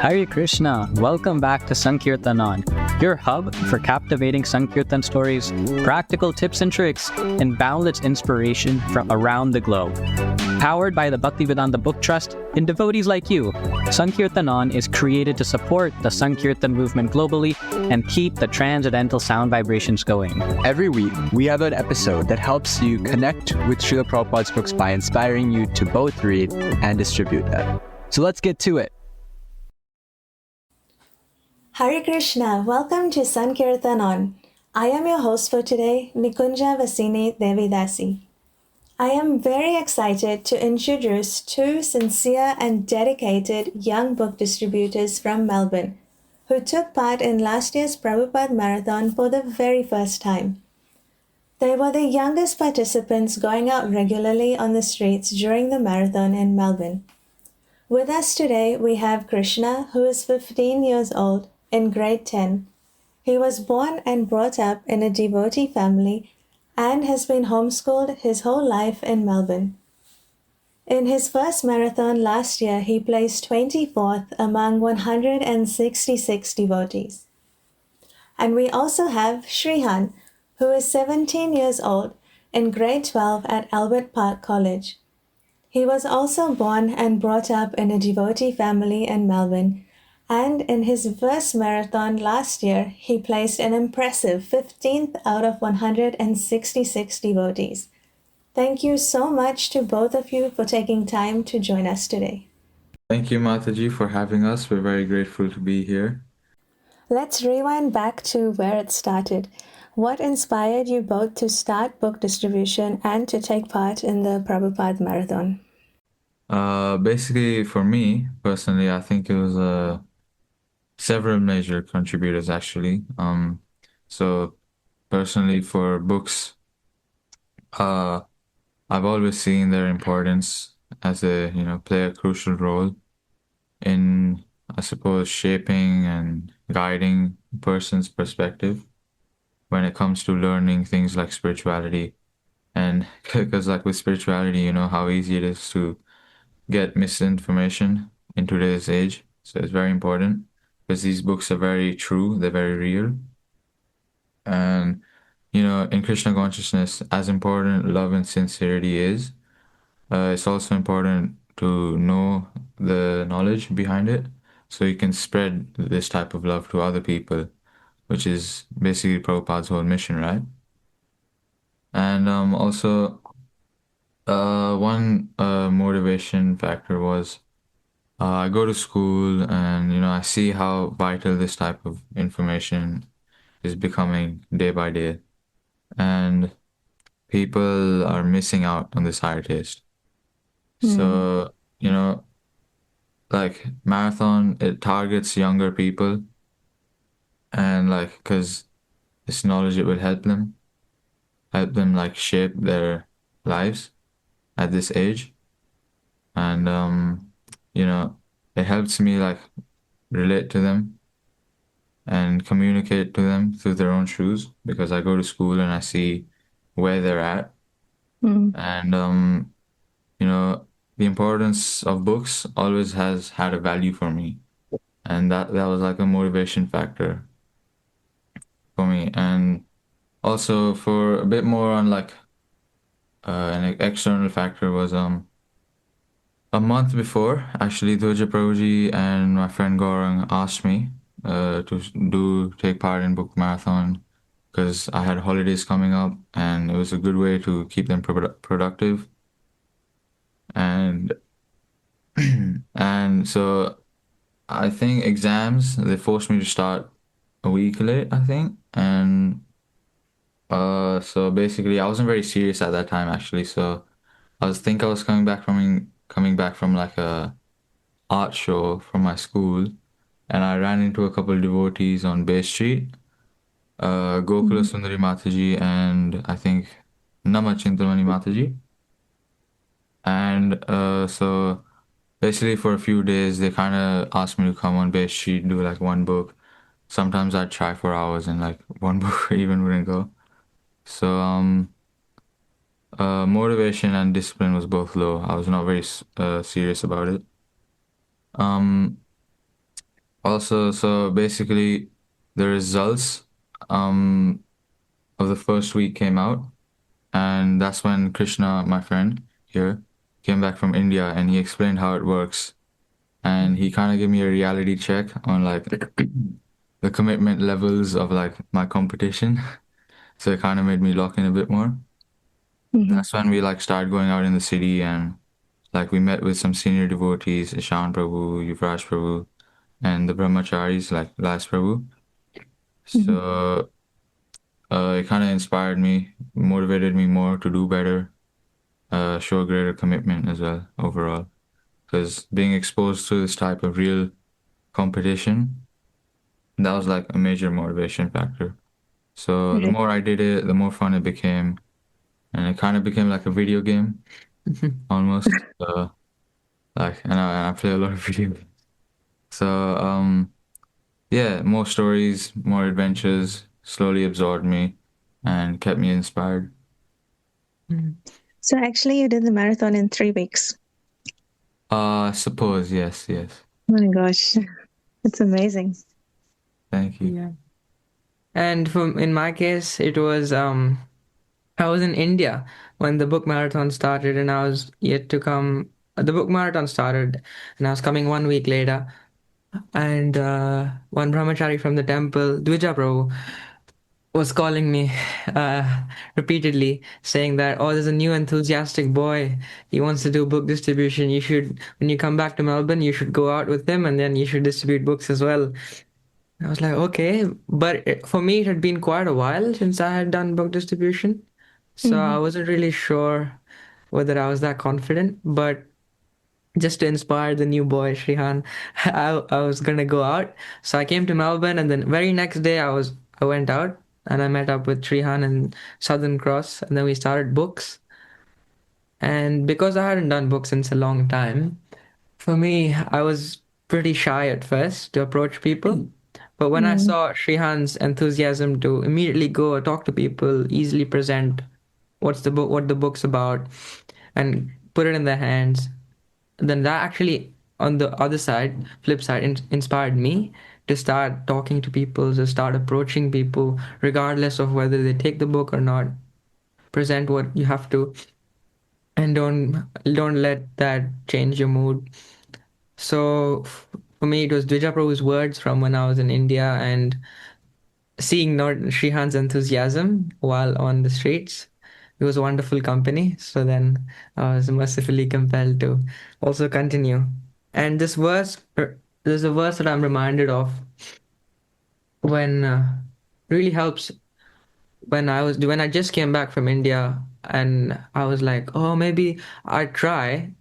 Hare Krishna, welcome back to Sankirtan, your hub for captivating Sankirtan stories, practical tips and tricks, and boundless inspiration from around the globe. Powered by the Bhaktivedanta Book Trust and devotees like you, Sankirtan is created to support the Sankirtan movement globally and keep the transcendental sound vibrations going. Every week, we have an episode that helps you connect with Srila Prabhupada's books by inspiring you to both read and distribute them. So let's get to it. Hare Krishna, welcome to Sankirtan. I am your host for today, Nikunja Vasini Devidasi. I am very excited to introduce two sincere and dedicated young book distributors from Melbourne who took part in last year's Prabhupada Marathon for the very first time. They were the youngest participants going out regularly on the streets during the marathon in Melbourne. With us today, we have Krishna, who is 15 years old, in grade 10. He was born and brought up in a devotee family and has been homeschooled his whole life in Melbourne. In his first marathon last year, he placed 24th among 166 devotees. And we also have Shrihaan, who is 17 years old, in grade 12 at Albert Park College. He was also born and brought up in a devotee family in Melbourne, and in his first marathon last year, he placed an impressive 15th out of 166 devotees. Thank you so much to both of you for taking time to join us today. Thank you, Mataji, for having us. We're very grateful to be here. Let's rewind back to where it started. What inspired you both to start book distribution and to take part in the Prabhupada Marathon? Basically, for me personally, I think it was several major contributors actually. So personally for books, I've always seen their importance as play a crucial role in, I suppose, shaping and guiding a person's perspective when it comes to learning things like spirituality. And because like with spirituality, you know how easy it is to get misinformation in today's age. So it's very important because these books are very true, they're very real. And, in Krishna consciousness, as important love and sincerity is, it's also important to know the knowledge behind it so you can spread this type of love to other people, which is basically Prabhupada's whole mission, right? And also, one motivation factor was I go to school and I see how vital this type of information is becoming day by day, and people are missing out on this higher taste. So, like marathon, it targets younger people, and like because this knowledge, it will help them like shape their lives at this age. And it helps me like relate to them and communicate to them through their own shoes because I go to school and I see where they're at. And the importance of books always has had a value for me, and that was like a motivation factor for me. And also for a bit more on like an external factor was a month before, actually, Dhoja Prabhuji and my friend Gaurang asked me to take part in book marathon because I had holidays coming up and it was a good way to keep them productive. And and so I think exams, they forced me to start a week late, I think. And so basically I wasn't very serious at that time actually. So I was coming back from like a art show from my school, and I ran into a couple of devotees on Bay Street, Gokula Sundari Mataji and I think Nama Chintamani Mataji. And so basically for a few days they kind of asked me to come on Bay Street, do like one book. Sometimes I'd try for hours and like one book even wouldn't go. So motivation and discipline was both low. I was not very serious about it. Also, so basically, the results um of the first week came out, and that's when Krishna, my friend here, came back from India, and he explained how it works, and he kind of gave me a reality check on like the commitment levels of like my competition. So it kind of made me lock in a bit more. Mm-hmm. That's when we like started going out in the city, and like we met with some senior devotees, Ishan Prabhu, Yuvraj Prabhu, and the brahmacharis like Las Prabhu. Mm-hmm. So it kind of inspired me, motivated me more to do better, show greater commitment as well overall. Because being exposed to this type of real competition, that was like a major motivation factor. So the Right. more I did it, the more fun it became, and it kind of became like a video game almost. And I play a lot of video games. So yeah, more stories, more adventures slowly absorbed me and kept me inspired. Mm. So actually, you did the marathon in 3 weeks. Suppose, yes, yes. Oh my gosh, it's amazing. Thank you. Yeah. And in my case, it was I was in India when the book marathon started, and I was yet to come. The book marathon started, and I was coming 1 week later. And one brahmachari from the temple, Dvija Prabhu, was calling me uh, repeatedly, saying that, oh, there's a new enthusiastic boy. He wants to do book distribution. You should, when you come back to Melbourne, you should go out with him, and then you should distribute books as well. I was like, okay, but for me, it had been quite a while since I had done book distribution, so I Mm-hmm. wasn't really sure whether I was that confident. But just to inspire the new boy Shrihaan, I was gonna go out. So I came to Melbourne, and then very next day I went out and I met up with Shrihaan in Southern Cross, and then we started books. And because I hadn't done books since a long time, for me, I was pretty shy at first to approach people. But when I Mm-hmm. saw Shrihan's enthusiasm to immediately go talk to people, easily present what the book's about, and put it in their hands, then that actually, on the other side, flip side, inspired me to start talking to people, to start approaching people, regardless of whether they take the book or not. Present what you have to, and don't let that change your mood. So for me, it was Dvija Prabhu's words from when I was in India, and seeing Nord Shrihan's enthusiasm while on the streets. It was wonderful company. So then I was mercifully compelled to also continue. And there's a verse that I'm reminded of when really helps when I just came back from India, and I was like, oh, maybe I try,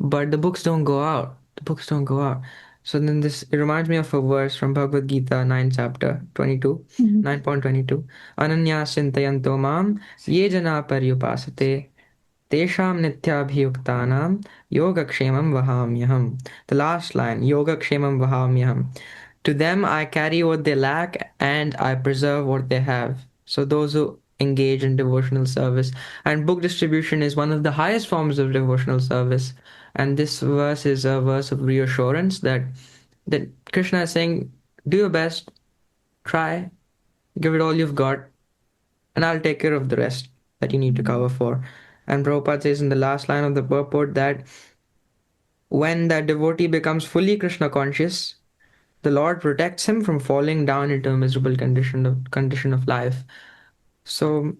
but the books don't go out. The books don't go out. So then it reminds me of a verse from Bhagavad Gita 9 chapter 22, Mm-hmm. 9.22. Ananya Sintayanto Mam Ye Jana Paryupasate Tesham Nityabhiyuktanam Yogakshemam Vahamyaham. The last line, Yogakshemam Vahamyaham. To them I carry what they lack, and I preserve what they have. So those who engage in devotional service, and book distribution is one of the highest forms of devotional service. And this verse is a verse of reassurance that Krishna is saying, do your best, try, give it all you've got, and I'll take care of the rest that you need to cover for. And Prabhupada says in the last line of the purport that when that devotee becomes fully Krishna conscious, the Lord protects him from falling down into a miserable condition of life. So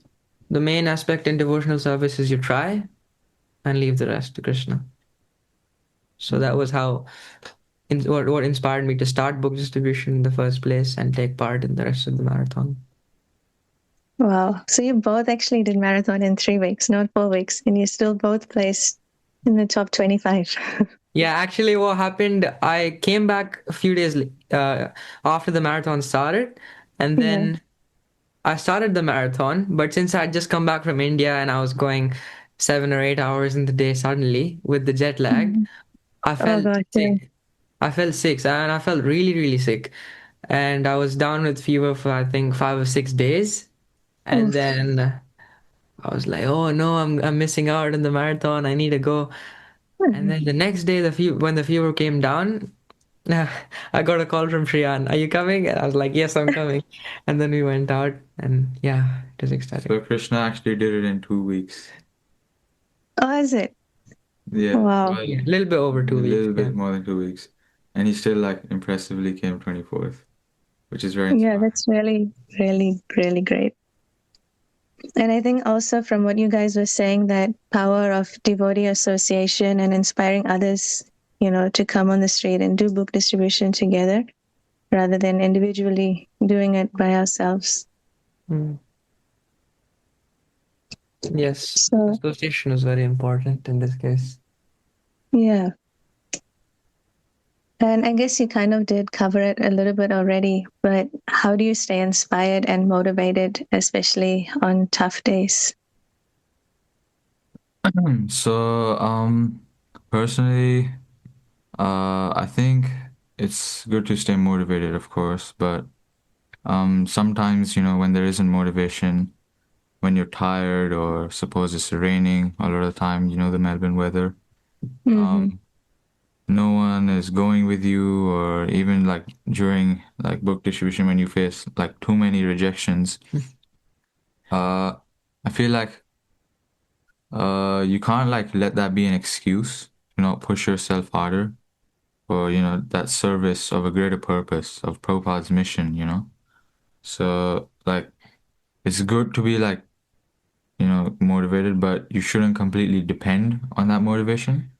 the main aspect in devotional service is you try and leave the rest to Krishna. So that was what inspired me to start book distribution in the first place and take part in the rest of the marathon. Wow. So you both actually did marathon in 3 weeks, not 4 weeks, and you still both placed in the top 25. Yeah, actually, what happened, I came back a few days after the marathon started, and Yeah. then I started the marathon. But since I'd just come back from India and I was going 7 or 8 hours in the day suddenly with the jet lag, Mhm. I Oh felt gosh, yeah. sick. I felt sick, and I felt really, really sick. And I was down with fever for, I think, 5 or 6 days. And Oof. then I was like, oh no, I'm missing out on the marathon. I need to go. And then the next day, when the fever came down, I got a call from Shrihaan. Are you coming? And I was like, yes, I'm coming. And then we went out, and yeah, it was exciting. So Krishna actually did it in 2 weeks. Oh, is it? Yeah, Wow. well, Yeah, a little bit over a 2 weeks. little Yeah. bit more than 2 weeks. And he still like impressively came 24th, which is very Yeah, inspiring. that's really, really, really great. And I think also from what you guys were saying, that power of devotee association and inspiring others, to come on the street and do book distribution together rather than individually doing it by ourselves. Mm. Yes, So, association is very important in this case. yeah. And I guess you kind of did cover it a little bit already, but how do you stay inspired and motivated, especially on tough days? So, personally, I think it's good to stay motivated, of course, but sometimes, when there isn't motivation, when you're tired or suppose it's raining a lot of the time, the Melbourne weather, Mm-hmm. um, no one is going with you, or even like during like book distribution when you face like too many rejections, uh, I feel like you can't like let that be an excuse to not push yourself harder for, that service of a greater purpose of Prabhupada's mission. So like it's good to be like, motivated, but you shouldn't completely depend on that motivation.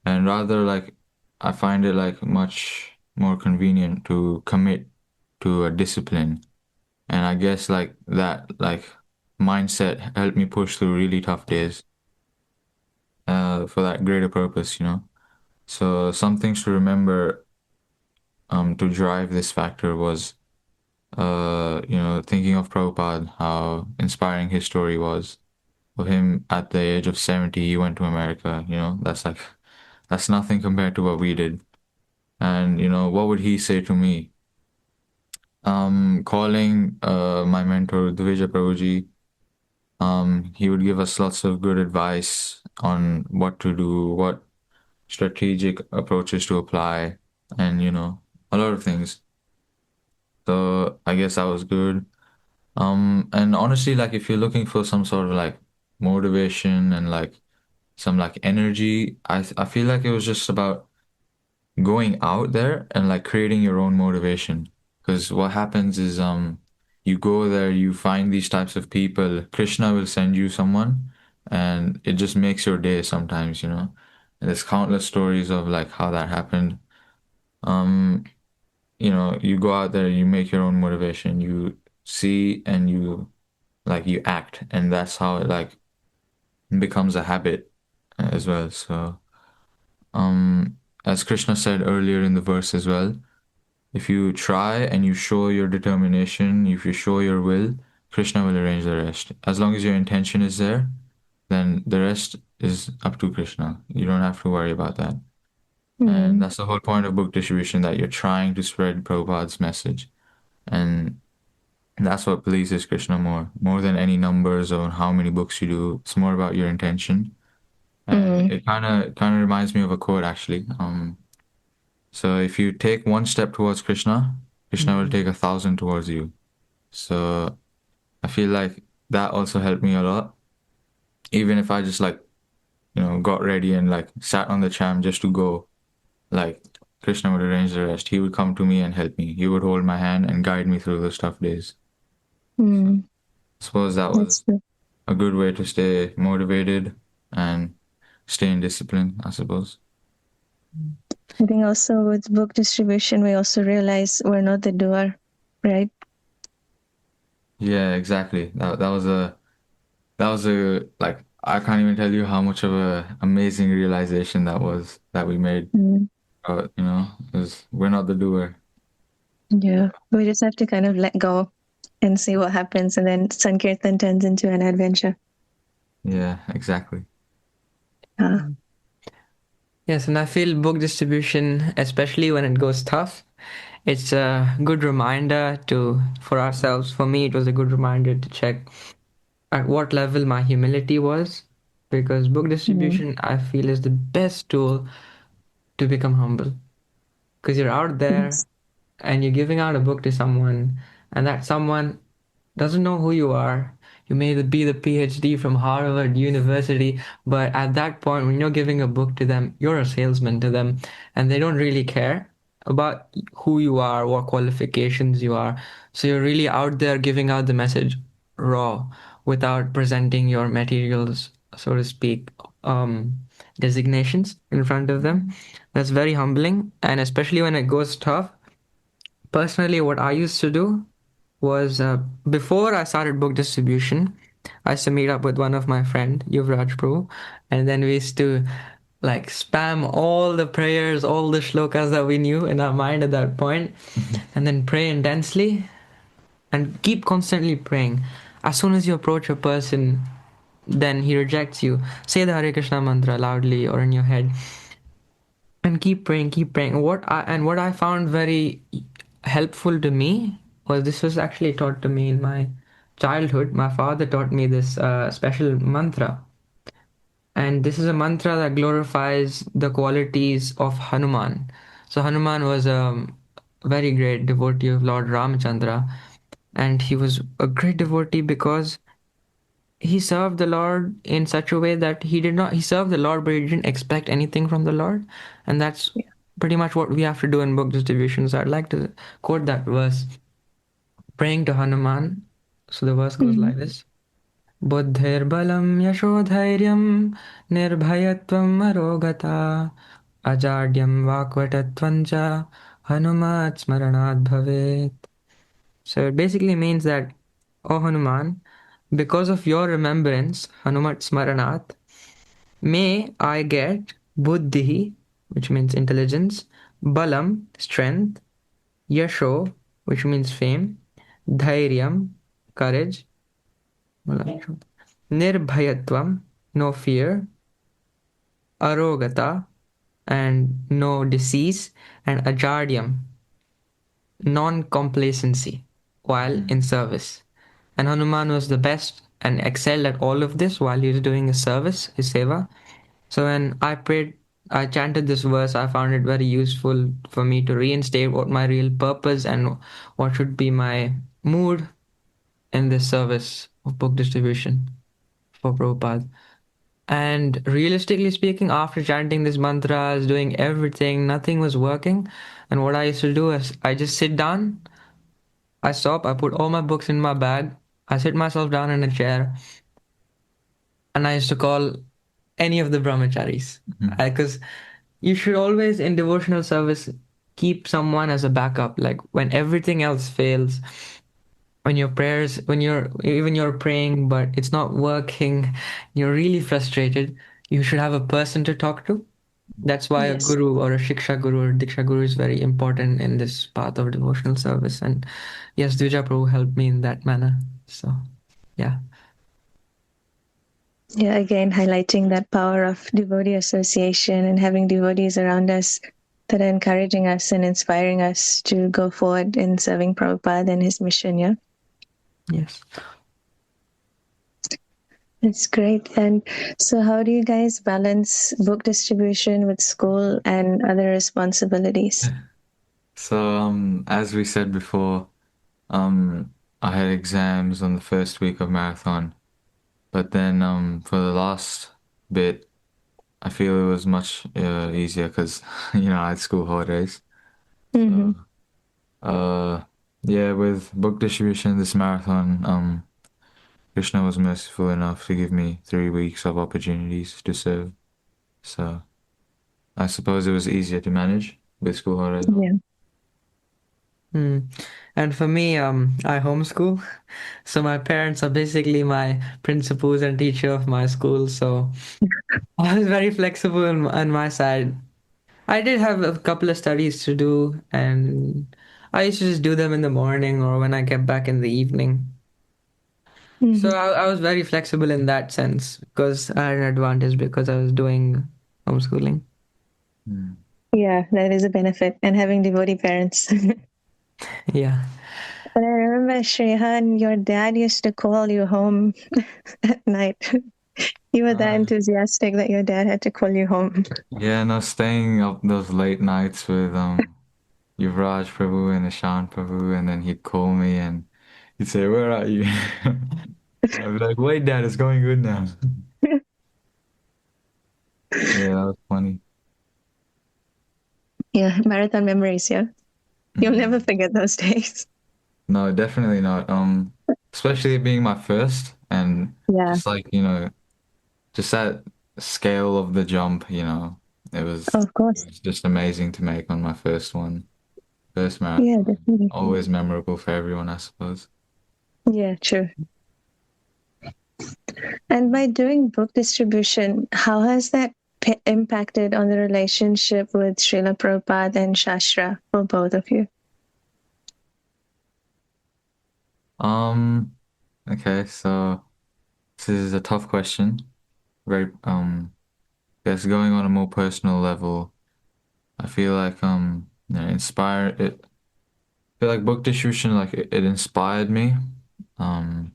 And rather like I find it like much more convenient to commit to a discipline. And I guess like that like mindset helped me push through really tough days for that greater purpose. So some things to remember to drive this factor was thinking of Prabhupada, how inspiring his story was. Of him at the age of 70, he went to America, that's nothing compared to what we did. And what would he say to me? Calling my mentor Dvija Prabhuji, he would give us lots of good advice on what to do, what strategic approaches to apply, and a lot of things. So I guess that was good. And honestly, like if you're looking for some sort of like motivation and like some like energy, I feel like it was just about going out there and like creating your own motivation. Because what happens is you go there, you find these types of people, Krishna will send you someone and it just makes your day sometimes. And there's countless stories of like how that happened. Um, you go out there, you make your own motivation, you see and you act, and that's how it like becomes a habit as well. So as Krishna said earlier in the verse as well, if you try and you show your determination, if you show your will, Krishna will arrange the rest. As long as your intention is there, then the rest is up to Krishna. You don't have to worry about that. And Mm. that's the whole point of book distribution, that you're trying to spread Prabhupada's message. And that's what pleases Krishna more than any numbers or how many books you do. It's more about your intention. And Mm. it kind of reminds me of a quote actually. So if you take one step towards Krishna, Krishna will take 1,000 towards you. So I feel like that also helped me a lot. Even if I just like, got ready and like sat on the tram just to go, like Krishna would arrange the rest. He would come to me and help me. He would hold my hand and guide me through those tough days. So Mm. I suppose that That's was true. a good way to stay motivated and stay in discipline, I suppose. I think also with book distribution, we also realize we're not the doer, right? Yeah, exactly. That was a like I can't even tell you how much of a amazing realization that was that we made. Mm. Because we're not the doer. Yeah. We just have to kind of let go and see what happens. And then Sankirtan turns into an adventure. Yeah, exactly. Uh, Yes, and I feel book distribution, especially when it goes tough, it's a good reminder for ourselves. For me, it was a good reminder to check at what level my humility was, because book mm. distribution, I feel, is the best tool to become humble. because you're out there and you're giving out a book to someone, and that someone doesn't know who you are. You may be the PhD from Harvard University, but at that point, when you're giving a book to them, you're a salesman to them, and they don't really care about who you are, what qualifications you are. So you're really out there giving out the message raw without presenting your materials, so to speak, designations in front of them. That's very humbling, and especially when it goes tough. Personally, what I used to do was before I started book distribution, I used to meet up with one of my friend, Yuvraj Prabhu, and then we used to like spam all the prayers, all the shlokas that we knew in our mind at that point, and then pray intensely and keep constantly praying. As soon as you approach a person, then he rejects you. Say the Hare Krishna mantra loudly or in your head, and keep praying, keep praying. What I found very helpful to me was this was actually taught to me in my childhood. My father taught me this special mantra, and this is a mantra that glorifies the qualities of Hanuman. So Hanuman was a very great devotee of Lord Ramchandra, and he was a great devotee because he served the Lord in such a way that he served the Lord, but he didn't expect anything from the Lord. And that's pretty much what we have to do in book distribution. So I'd like to quote that verse, praying to Hanuman. So the verse goes like this. Buddhir balam yashodhairyam nirbhayatvam arogata ajadyam vakvatatvancha hanumat smaranat bhavet. So it basically means that, O Hanuman, because of your remembrance, Hanumat Smaranat, may I get Buddhi, which means intelligence, Balam, strength, Yasho, which means fame, Dhairyam, courage, Nirbhayatvam, no fear, Arogata, and no disease, and Ajadyam, non-complacency while in service. And Hanuman was the best and excelled at all of this while he was doing his service, his seva. So when I chanted this verse, I found it very useful for me to reinstate what my real purpose and what should be my mood in this service of book distribution for Prabhupada. And realistically speaking, after chanting this mantras, doing everything, nothing was working. And what I used to do is I just sit down, I stop, I put all my books in my bag, I sit myself down in a chair, and I used to call any of the brahmacharis. Because you should always, in devotional service, keep someone as a backup. Like when everything else fails, when your prayers, when you're praying, but it's not working, you're really frustrated, you should have a person to talk to. That's why a guru or a shiksha guru or diksha guru is very important in this path of devotional service. And yes, Dvija Prabhu helped me in that manner. So, yeah. Yeah, again, highlighting that power of devotee association and having devotees around us that are encouraging us and inspiring us to go forward in serving Prabhupada and his mission, yeah? Yes. That's great. And so how do you guys balance book distribution with school and other responsibilities? So, as we said before, I had exams on the first week of marathon, but then for the last bit, I feel it was much easier because I had school holidays. So, yeah, with book distribution, this marathon, Krishna was merciful enough to give me 3 weeks of opportunities to serve. So I suppose it was easier to manage with school holidays. Yeah. And for me, I homeschool. So my parents are basically my principals and teacher of my school. So I was very flexible on my side. I did have a couple of studies to do, and I used to just do them in the morning or when I get back in the evening. So I was very flexible in that sense because I had an advantage because I was doing homeschooling. Yeah, that is a benefit. And having devotee parents. Yeah. And I remember, Shrihaan, your dad used to call you home at night. You were that enthusiastic that your dad had to call you home. Yeah, no, staying up those late nights with Yuvraj Prabhu and Ishan Prabhu, and then he'd call me and he'd say, "Where are you?" I'd be like, "Wait, Dad, it's going good now." Yeah, that was funny. Yeah, marathon memories, yeah. You'll never Mm. forget those days. No, definitely not. Especially it being my first and Yeah, just like, just that scale of the jump, of it course. was just amazing to make on my first one. First Yeah, marathon. definitely. Always memorable for everyone, I suppose. Yeah, true. And by doing book distribution, how has that impacted on the relationship with Srila Prabhupada and Shastra for both of you? Um, okay, so this is a tough question. Very, guess going on a more personal level, I feel like, I feel like book distribution, like it inspired me, um,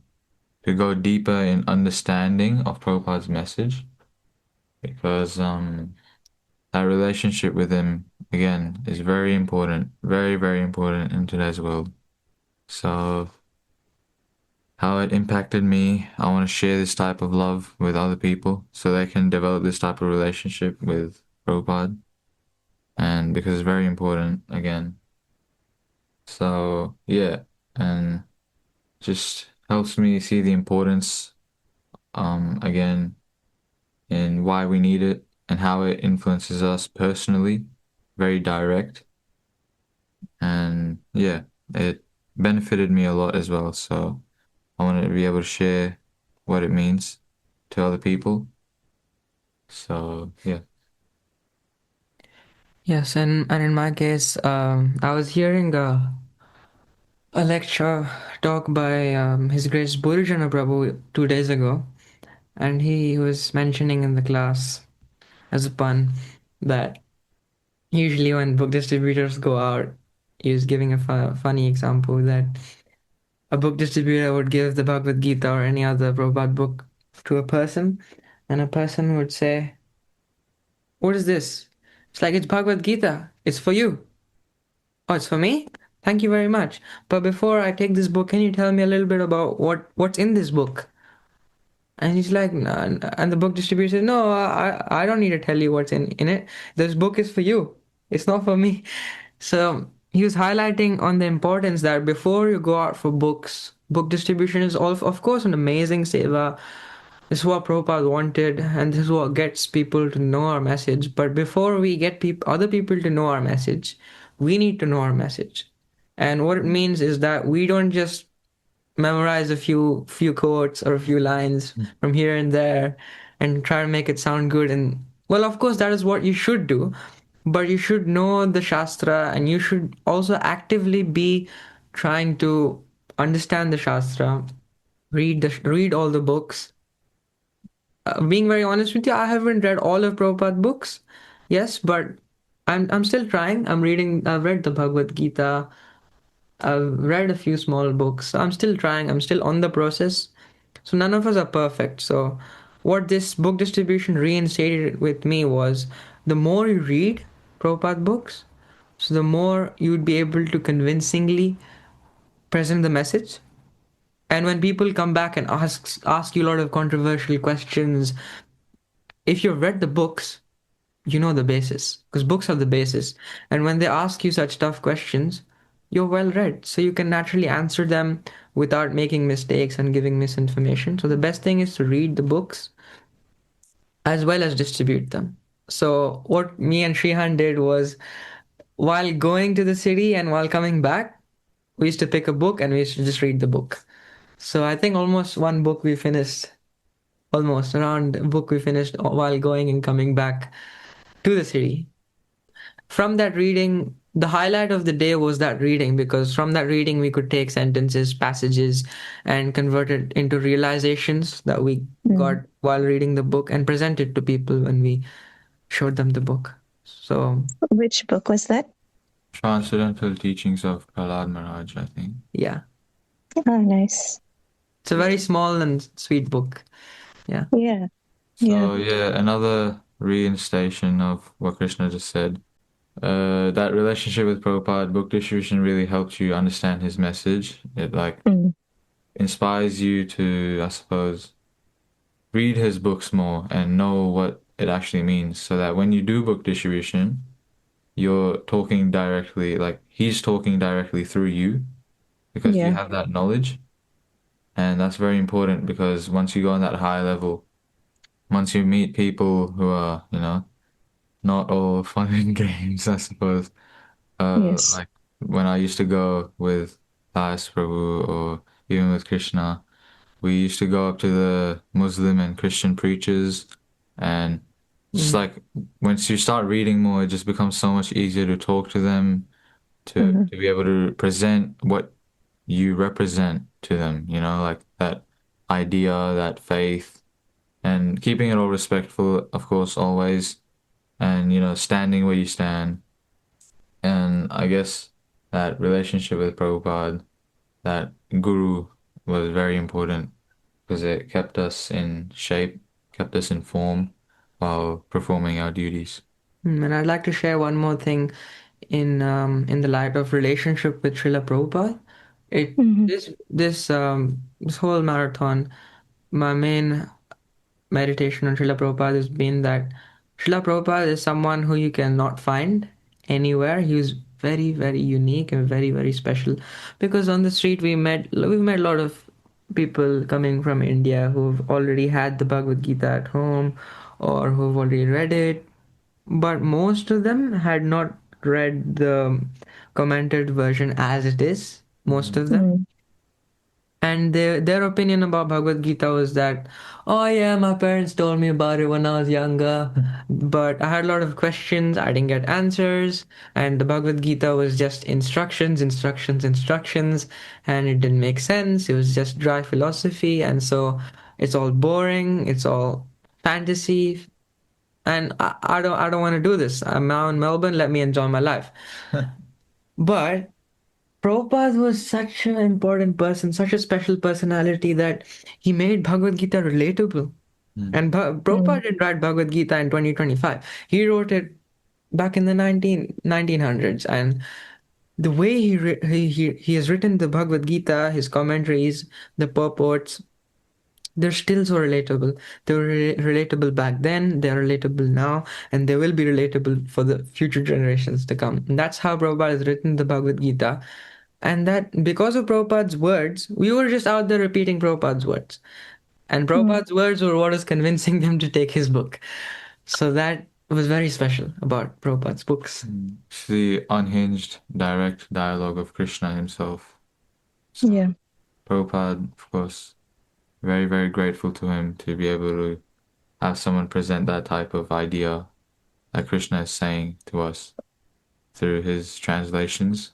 to go deeper in understanding of Prabhupada's message because, that relationship with him, again, is very important, very, very important in today's world. So, how it impacted me, I want to share this type of love with other people so they can develop this type of relationship with Prabhupada. And because it's very important, again. So, yeah, and just helps me see the importance, again, in why we need it and how it influences us personally, very direct. And yeah, it benefited me a lot as well. So I wanted to be able to share what it means to other people. So yeah. Yes, and in my case, I was hearing a lecture talk by His Grace Burjana Prabhu 2 days ago, and he was mentioning in the class as a pun that usually when book distributors go out, he was giving a funny example that a book distributor would give the Bhagavad Gita or any other Prabhupada book to a person, and a person would say, "What is this?" It's like, "It's Bhagavad Gita. It's for you." "Oh, it's for me? Thank you very much. But before I take this book, can you tell me a little bit about what's in this book?" And he's like, and the book distributor said, "No, I don't need to tell you what's in it. This book is for you. It's not for me." So he was highlighting on the importance that before you go out for books, book distribution is all, of course, an amazing seva. This is what Prabhupada wanted, and this is what gets people to know our message. But before we get other people to know our message, we need to know our message. And what it means is that we don't just memorize a few quotes or a few lines from here and there and try to make it sound good. And well, of course, that is what you should do, but you should know the Shastra and you should also actively be trying to understand the Shastra, read all the books. Being very honest with you, I haven't read all of Prabhupada books. Yes, but I'm still trying. I've read the Bhagavad Gita. I've read a few small books. I'm still trying. I'm still on the process. So none of us are perfect. So what this book distribution reinstated with me was the more you read Prabhupada books, so the more you'd be able to convincingly present the message. And when people come back and ask you a lot of controversial questions, if you've read the books, you know the basis because books are the basis. And when they ask you such tough questions, you're well read, so you can naturally answer them without making mistakes and giving misinformation. So the best thing is to read the books as well as distribute them. So what me and Shrihaan did was, while going to the city and while coming back, we used to pick a book and we used to just read the book. So I think almost one book we finished, almost around a book we finished while going and coming back to the city. From that reading, the highlight of the day was that reading, because from that reading we could take sentences, passages, and convert it into realizations that we got while reading the book and present it to people when we showed them the book. So Which book was that? Transcendental Teachings of Prahlad Maharaj, I think. yeah, Oh, nice. it's a very small and sweet book. Yeah. Yeah, yeah. So yeah, another reinstation of what Krishna just said. that relationship with Prabhupada, book distribution really helped you understand his message. It like Mm. inspires you to, I suppose, read his books more and know what it actually means, so that when you do book distribution, you're talking directly, like he's talking directly through you because you Yeah. have that knowledge. And that's very important because once you go on that high level, once you meet people who are, not all fun and games, I suppose. Yes. Like when I used to go with Das Prabhu or even with Krishna, we used to go up to the Muslim and Christian preachers, and just Mm. like once you start reading more, it just becomes so much easier to talk to them, to Mhm. be able to present what you represent to them, like that idea, that faith, and keeping it all respectful, of course, always, and standing where you stand. And I guess that relationship with Prabhupada, that guru, was very important because it kept us in shape, kept us in form while performing our duties. And I'd like to share one more thing in the light of relationship with Srila Prabhupada. It Mhm. this whole marathon, my main meditation on Srila Prabhupada has been that Srila Prabhupada is someone who you cannot find anywhere. He was very, very unique and very, very special. Because on the street we've met a lot of people coming from India who've already had the Bhagavad Gita at home or who've already read it, but most of them had not read the commented version as it is, most Mm. of them. Mm. And their opinion about Bhagavad Gita was that, oh yeah, my parents told me about it when I was younger, but I had a lot of questions, I didn't get answers, and the Bhagavad Gita was just instructions, instructions, instructions, and it didn't make sense. It was just dry philosophy, and so it's all boring, it's all fantasy, and I don't want to do this. I'm now in Melbourne, let me enjoy my life. But Prabhupada was such an important person, such a special personality that he made Bhagavad Gita relatable. Mm. And Mm. Prabhupada didn't write Bhagavad Gita in 2025. He wrote it back in the 1900s. And the way he has written the Bhagavad Gita, his commentaries, the purports, they're still so relatable. They were relatable back then, they're relatable now, and they will be relatable for the future generations to come. And that's how Prabhupada has written the Bhagavad Gita. And that because of Prabhupada's words, we were just out there repeating Prabhupada's words. And Mm. Prabhupada's words were what was convincing them to take his book. So that was very special about Prabhupada's books. It's the unhinged, direct dialogue of Krishna himself. So Yeah. Prabhupada, of course, very, very grateful to him to be able to have someone present that type of idea that Krishna is saying to us through his translations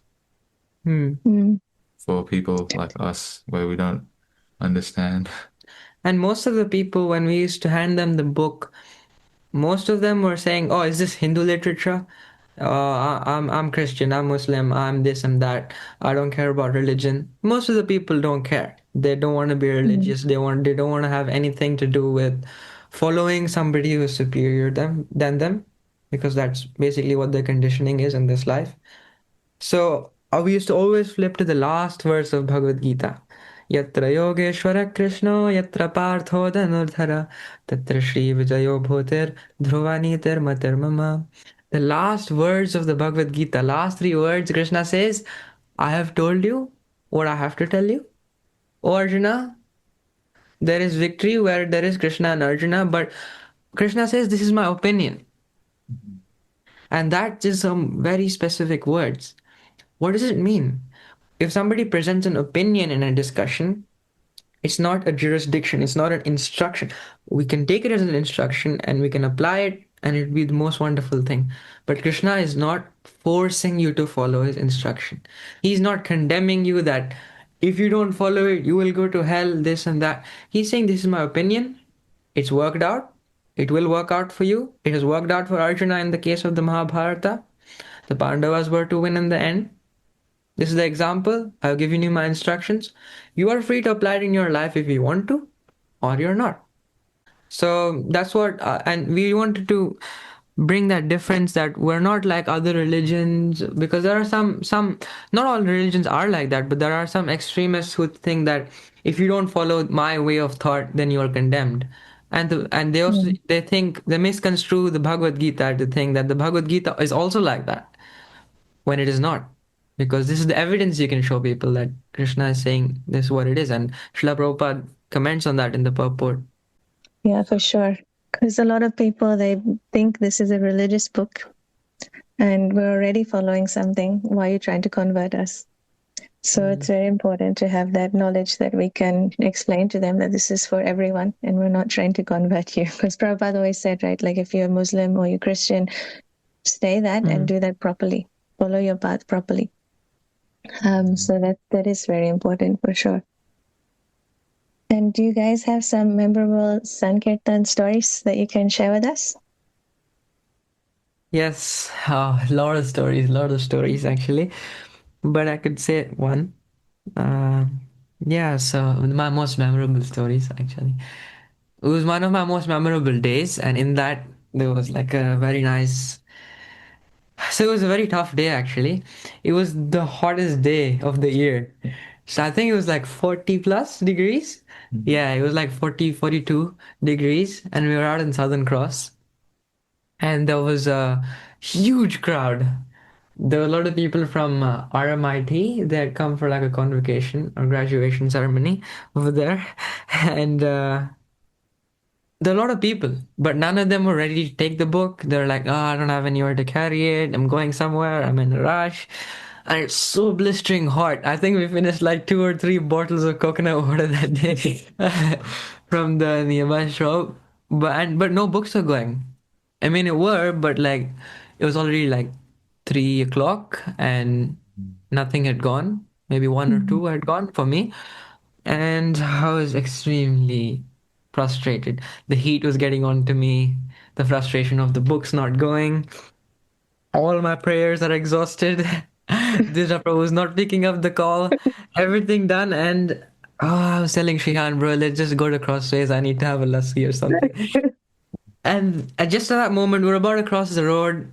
Hmm. Mm. for people like us where we don't understand. And most of the people, when we used to hand them the book, most of them were saying, "Oh, is this Hindu literature? I'm Christian, I'm Muslim, I'm this and that. I don't care about religion." Most of the people don't care. They don't want to be Mm. religious. They don't want to have anything to do with following somebody who is superior than them, because that's basically what their conditioning is in this life. So we used to always flip to the last verse of Bhagavad Gita. Yatra Yogeshwara Krishna, Yatra Partho Dhanurdhara, Tatra Shri Vijayo Bhotir, Dhruvaniter Matir Mama. The last words of the Bhagavad Gita, last three words, Krishna says, I have told you what I have to tell you. O Arjuna, there is victory where there is Krishna and Arjuna, but Krishna says, this is my opinion. And that is some very specific words. What does it mean? If somebody presents an opinion in a discussion, it's not a jurisdiction, it's not an instruction. We can take it as an instruction and we can apply it, and it'd be the most wonderful thing. But Krishna is not forcing you to follow his instruction. He's not condemning you that if you don't follow it, you will go to hell, this and that. He's saying, this is my opinion. It's worked out. It will work out for you. It has worked out for Arjuna in the case of the Mahabharata. The Pandavas were to win in the end. This is the example. I've given you my instructions. You are free to apply it in your life if you want to, or you're not. So that's what, and we wanted to bring that difference that we're not like other religions, because there are some not all religions are like that, but there are some extremists who think that if you don't follow my way of thought, then you are condemned. And they also Mm. they think they misconstrue the Bhagavad Gita to think that the Bhagavad Gita is also like that, when it is not. Because this is the evidence you can show people that Krishna is saying this is what it is. And Srila Prabhupada comments on that in the purport. Yeah, for sure. Because a lot of people, they think this is a religious book and we're already following something. Why are you trying to convert us? So it's very important to have that knowledge that we can explain to them that this is for everyone and we're not trying to convert you. Because Prabhupada always said, right, like if you're a Muslim or you're Christian, stay that and do that properly. Follow your path properly. So that is very important for sure. And do you guys have some memorable Sankirtan stories that you can share with us? Yes, a lot of stories actually. But I could say one. Uh, yeah, so my most memorable stories actually. It was one of my most memorable days, and in that there was like a very nice. So it was a very tough day actually. It was the hottest day of the year. So I think it was like 40 plus degrees. Yeah, it was like 40, 42 degrees, and we were out in Southern Cross, and there was a huge crowd. There were a lot of people from RMIT. They had come for like a convocation or graduation ceremony over there, and there are a lot of people, but none of them were ready to take the book. They're like, "Oh, I don't have anywhere to carry it. I'm going somewhere. I'm in a rush." And it's so blistering hot. I think we finished like 2 or 3 bottles of coconut water that day from the nearby shop. But no books were going. I mean, it were, but like it was already like 3 o'clock and nothing had gone. Maybe one or two had gone for me. And I was extremely frustrated. The heat was getting on to me, the frustration of the books not going. All my prayers are exhausted. Jadhav was not picking up the call. Everything done, and I was telling Shrihaan, bro, let's just go to Crossways. I need to have a lassi or something. And just at that moment, we're about to cross the road,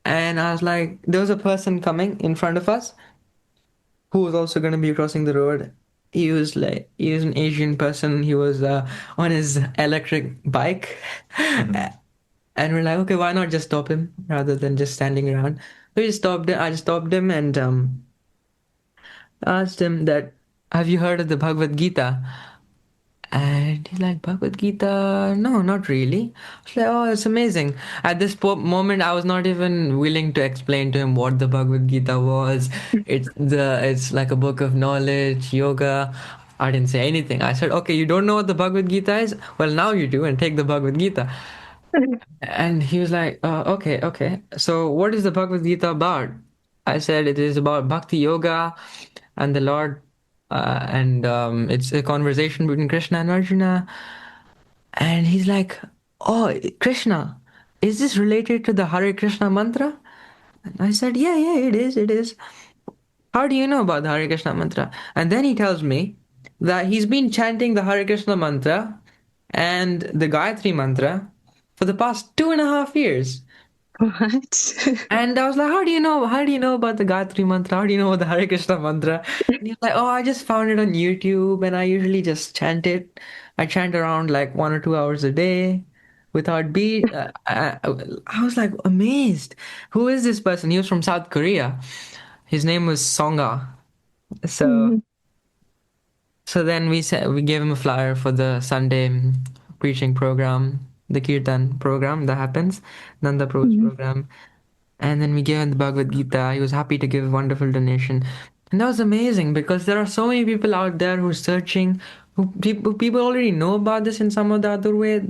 and I was like, there was a person coming in front of us who was also going to be crossing the road. He was an Asian person. He was on his electric bike, and we're like, okay, why not just stop him rather than just standing around? So we just stopped him. I just stopped him and asked him that, have you heard of the Bhagavad Gita? And he's like, Bhagavad Gita? No, not really. I was like, oh, it's amazing. At this moment, I was not even willing to explain to him what the Bhagavad Gita was. It's like a book of knowledge, yoga. I didn't say anything. I said, okay, you don't know what the Bhagavad Gita is? Well, now you do, and take the Bhagavad Gita. And he was like, okay, okay. So what is the Bhagavad Gita about? I said it is about bhakti yoga and the Lord, and it's a conversation between Krishna and Arjuna. And he's like, oh, Krishna, is this related to the Hare Krishna mantra? And I said, yeah, yeah, it is, it is. How do you know about the Hare Krishna mantra? And then he tells me that he's been chanting the Hare Krishna mantra and the Gayatri mantra for the past 2.5 years. What? And I was like, how do you know? How do you know about the Gayatri mantra? How do you know about the Hare Krishna mantra? And he's like, oh, I just found it on YouTube and I usually just chant it. I chant around like 1 or 2 hours a day without beat. I was like amazed. Who is this person? He was from South Korea. His name was Songa. So Mhm. so then we gave him a flyer for the Sunday preaching program, the Kirtan program that happens, Nanda Prabhu's Mhm. program. And then we gave him the Bhagavad Gita. He was happy to give a wonderful donation. And that was amazing because there are so many people out there who are searching, people already know about this in some or the other way.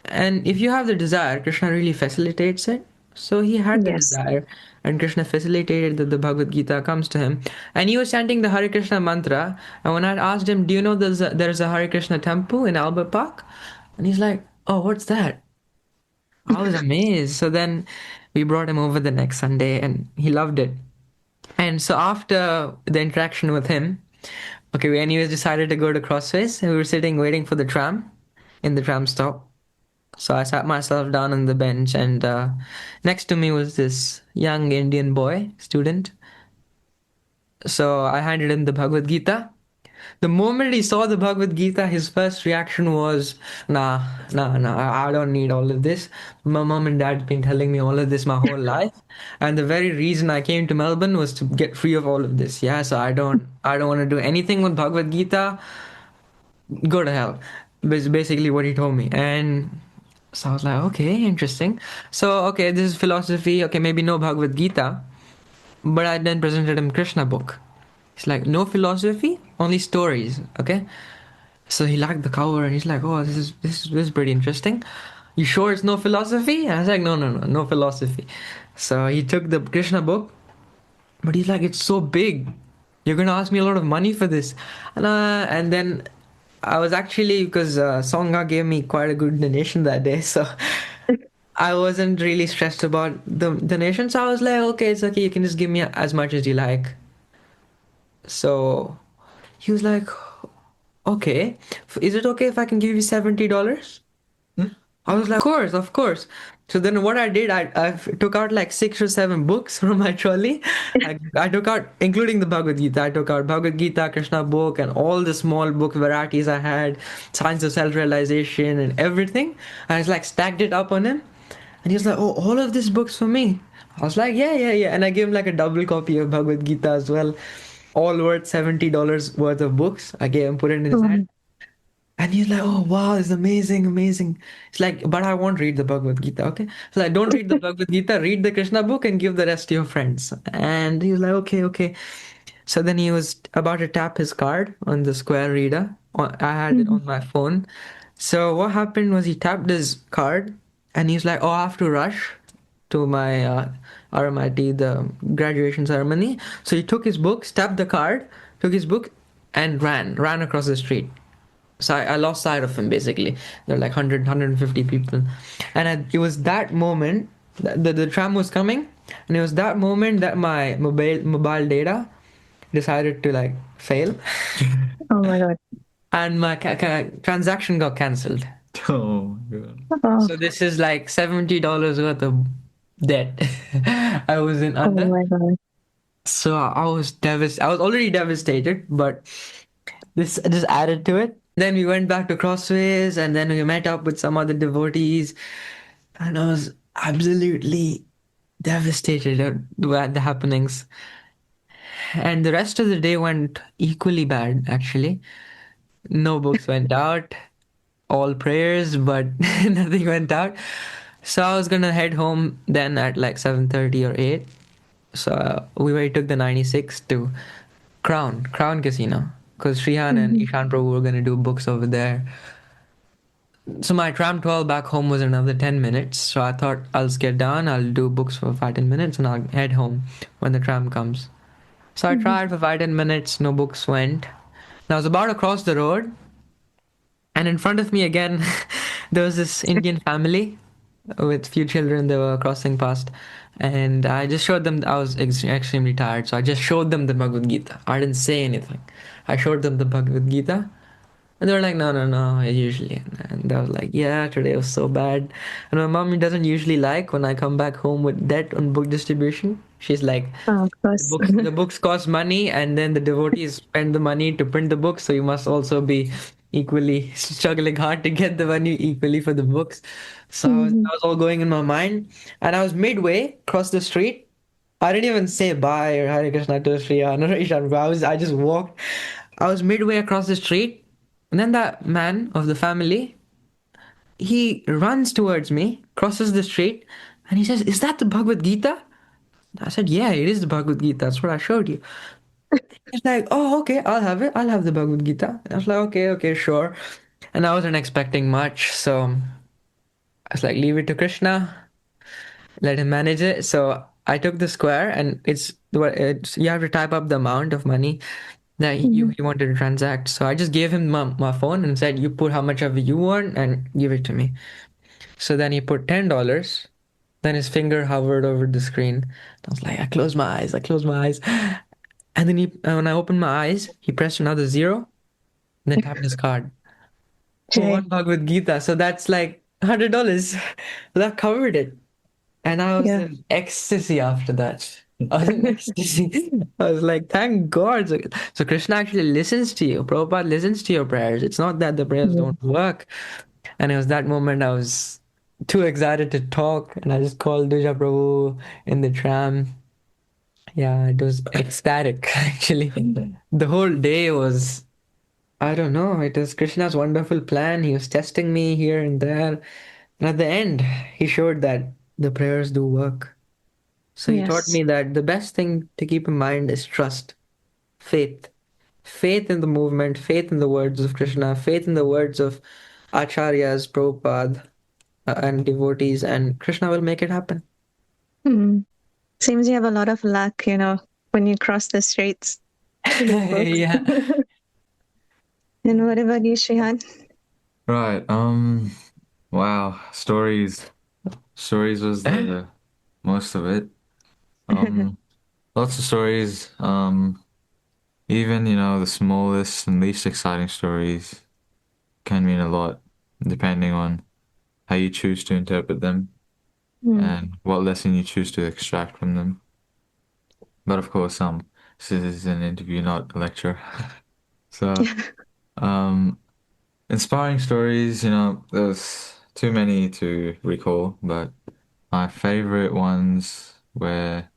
And if you have the desire, Krishna really facilitates it. So he had the Yes. desire, and Krishna facilitated that the Bhagavad Gita comes to him. And he was chanting the Hare Krishna mantra. And when I asked him, do you know there's a Hare Krishna temple in Albert Park? And he's like, oh, what's that? I was amazed. So then we brought him over the next Sunday and he loved it. And so after the interaction with him, okay, we anyways decided to go to Crossways. We were sitting waiting for the tram in the tram stop. So I sat myself down on the bench, and next to me was this young Indian boy, student. So I handed him the Bhagavad Gita. The moment he saw the Bhagavad Gita, his first reaction was, nah, nah, nah, I don't need all of this. My mom and dad been telling me all of this my whole life. And the very reason I came to Melbourne was to get free of all of this. Yeah, so I don't want to do anything with Bhagavad Gita. Go to hell. Basically what he told me. And so I was like, okay, interesting. So, okay, this is philosophy. Okay, maybe no Bhagavad Gita. But I then presented him Krishna book. He's like, no philosophy, only stories. Okay. So he liked the cover and he's like, oh, this is pretty interesting. You sure it's no philosophy? And I was like, no philosophy. So he took the Krishna book, but he's like, it's so big. You're gonna ask me a lot of money for this. And then I was actually, because Songa gave me quite a good donation that day, so I wasn't really stressed about the donation. So I was like, okay, it's okay. You can just give me as much as you like. So he was like, okay, is it okay if I can give you $70? I was like, of course. So then what I did, I took out like 6 or 7 books from my trolley. I took out, including the Bhagavad Gita, I took out Bhagavad Gita, Krishna book, and all the small book varieties I had, Science of Self-Realization and everything. I just like stacked it up on him. And he was like, oh, all of these books for me. I was like, yeah. And I gave him like a double copy of Bhagavad Gita as well. All worth $70 worth of books. I gave him, put it in his hand. And he's like, oh, wow, it's amazing. It's like, but I won't read the Bhagavad Gita, okay? So I don't read the Bhagavad Gita, read the Krishna book and give the rest to your friends. And he was like, okay. So then he was about to tap his card on the Square reader. I had it on my phone. So what happened was he tapped his card and he's like, oh, I have to rush to my RMIT, the graduation ceremony. So he took his book, tapped the card, took his book and ran across the street. So I lost sight of him basically. There were like 150 people. And it was that moment, the tram was coming, and it was that moment that my mobile data decided to like fail. Oh my God. And my transaction got cancelled. Oh my God. Oh, So this is like $70 worth of debt I was in oh under. my God. So I was I was already devastated, but this just added to it. Then we went back to Crossways and then we met up with some other devotees. And I was absolutely devastated at the happenings. And the rest of the day went equally bad, actually. No books went out, all prayers, but nothing went out. So I was gonna head home then at like 7:30 or 8. So we took the 96 to Crown Casino, because Shrihaan and Ishan Prabhu were gonna do books over there. So my tram 12 back home was another 10 minutes. So I thought I'll just get down, I'll do books for 5-10 minutes, and I'll head home when the tram comes. So I tried for 5-10 minutes, no books went. And I was about to cross the road, and in front of me again, there was this Indian family with few children. They were crossing past, and I just showed them. I was extremely tired, so I just showed them the Bhagavad Gita. I didn't say anything. I showed them the Bhagavad Gita, and they were like, no, usually. And I was like, yeah, today was so bad. And my mommy doesn't usually like when I come back home with debt on book distribution. She's like, Oh, of course. the books cost money, and then the devotees spend the money to print the books, so you must also be equally struggling hard to get the money equally for the books. So that was all going in my mind. And I was midway across the street. I didn't even say bye or Hare Krishna to Shriya or Ishan. I just walked. I was midway across the street, and then that man of the family, he runs towards me, crosses the street, and he says, "Is that the Bhagavad Gita?" I said, "Yeah, it is the Bhagavad Gita. That's what I showed you." He's like, "Oh, okay, I'll have it. I'll have the Bhagavad Gita." And I was like, okay, sure. And I wasn't expecting much, so I was like, leave it to Krishna, let him manage it. So I took the square, and it's you have to type up the amount of money that you wanted to transact. So I just gave him my phone and said, you put how much of it you want and give it to me. So then he put $10. Then his finger hovered over the screen. I was like, I closed my eyes. And then when I opened my eyes, he pressed another zero and then tapped his card for Jay. one Bhagavad Gita. So that's like $100. That covered it. And I was Yeah. in ecstasy after that. I was in ecstasy. I was like, thank God. So Krishna actually listens to you. Prabhupada listens to your prayers. It's not that the prayers Yeah. don't work. And it was that moment I was too excited to talk. And I just called Duja Prabhu in the tram. Yeah, it was ecstatic, actually. The whole day was, I don't know, it was Krishna's wonderful plan. He was testing me here and there. And at the end, he showed that the prayers do work. So he taught Yes. me that the best thing to keep in mind is trust, faith. Faith in the movement, faith in the words of Krishna, faith in the words of acharyas, Prabhupada, and devotees, and Krishna will make it happen. Mm. Seems you have a lot of luck, when you cross the streets to this book. Yeah. And what about you, Shrihaan? Right. Wow. Stories was the most of it. Um, Lots of stories. Even, the smallest and least exciting stories can mean a lot, depending on how you choose to interpret them Mm. and what lesson you choose to extract from them. But of course, this is an interview, not a lecture. So, um, inspiring stories, there's too many to recall, but my favorite ones where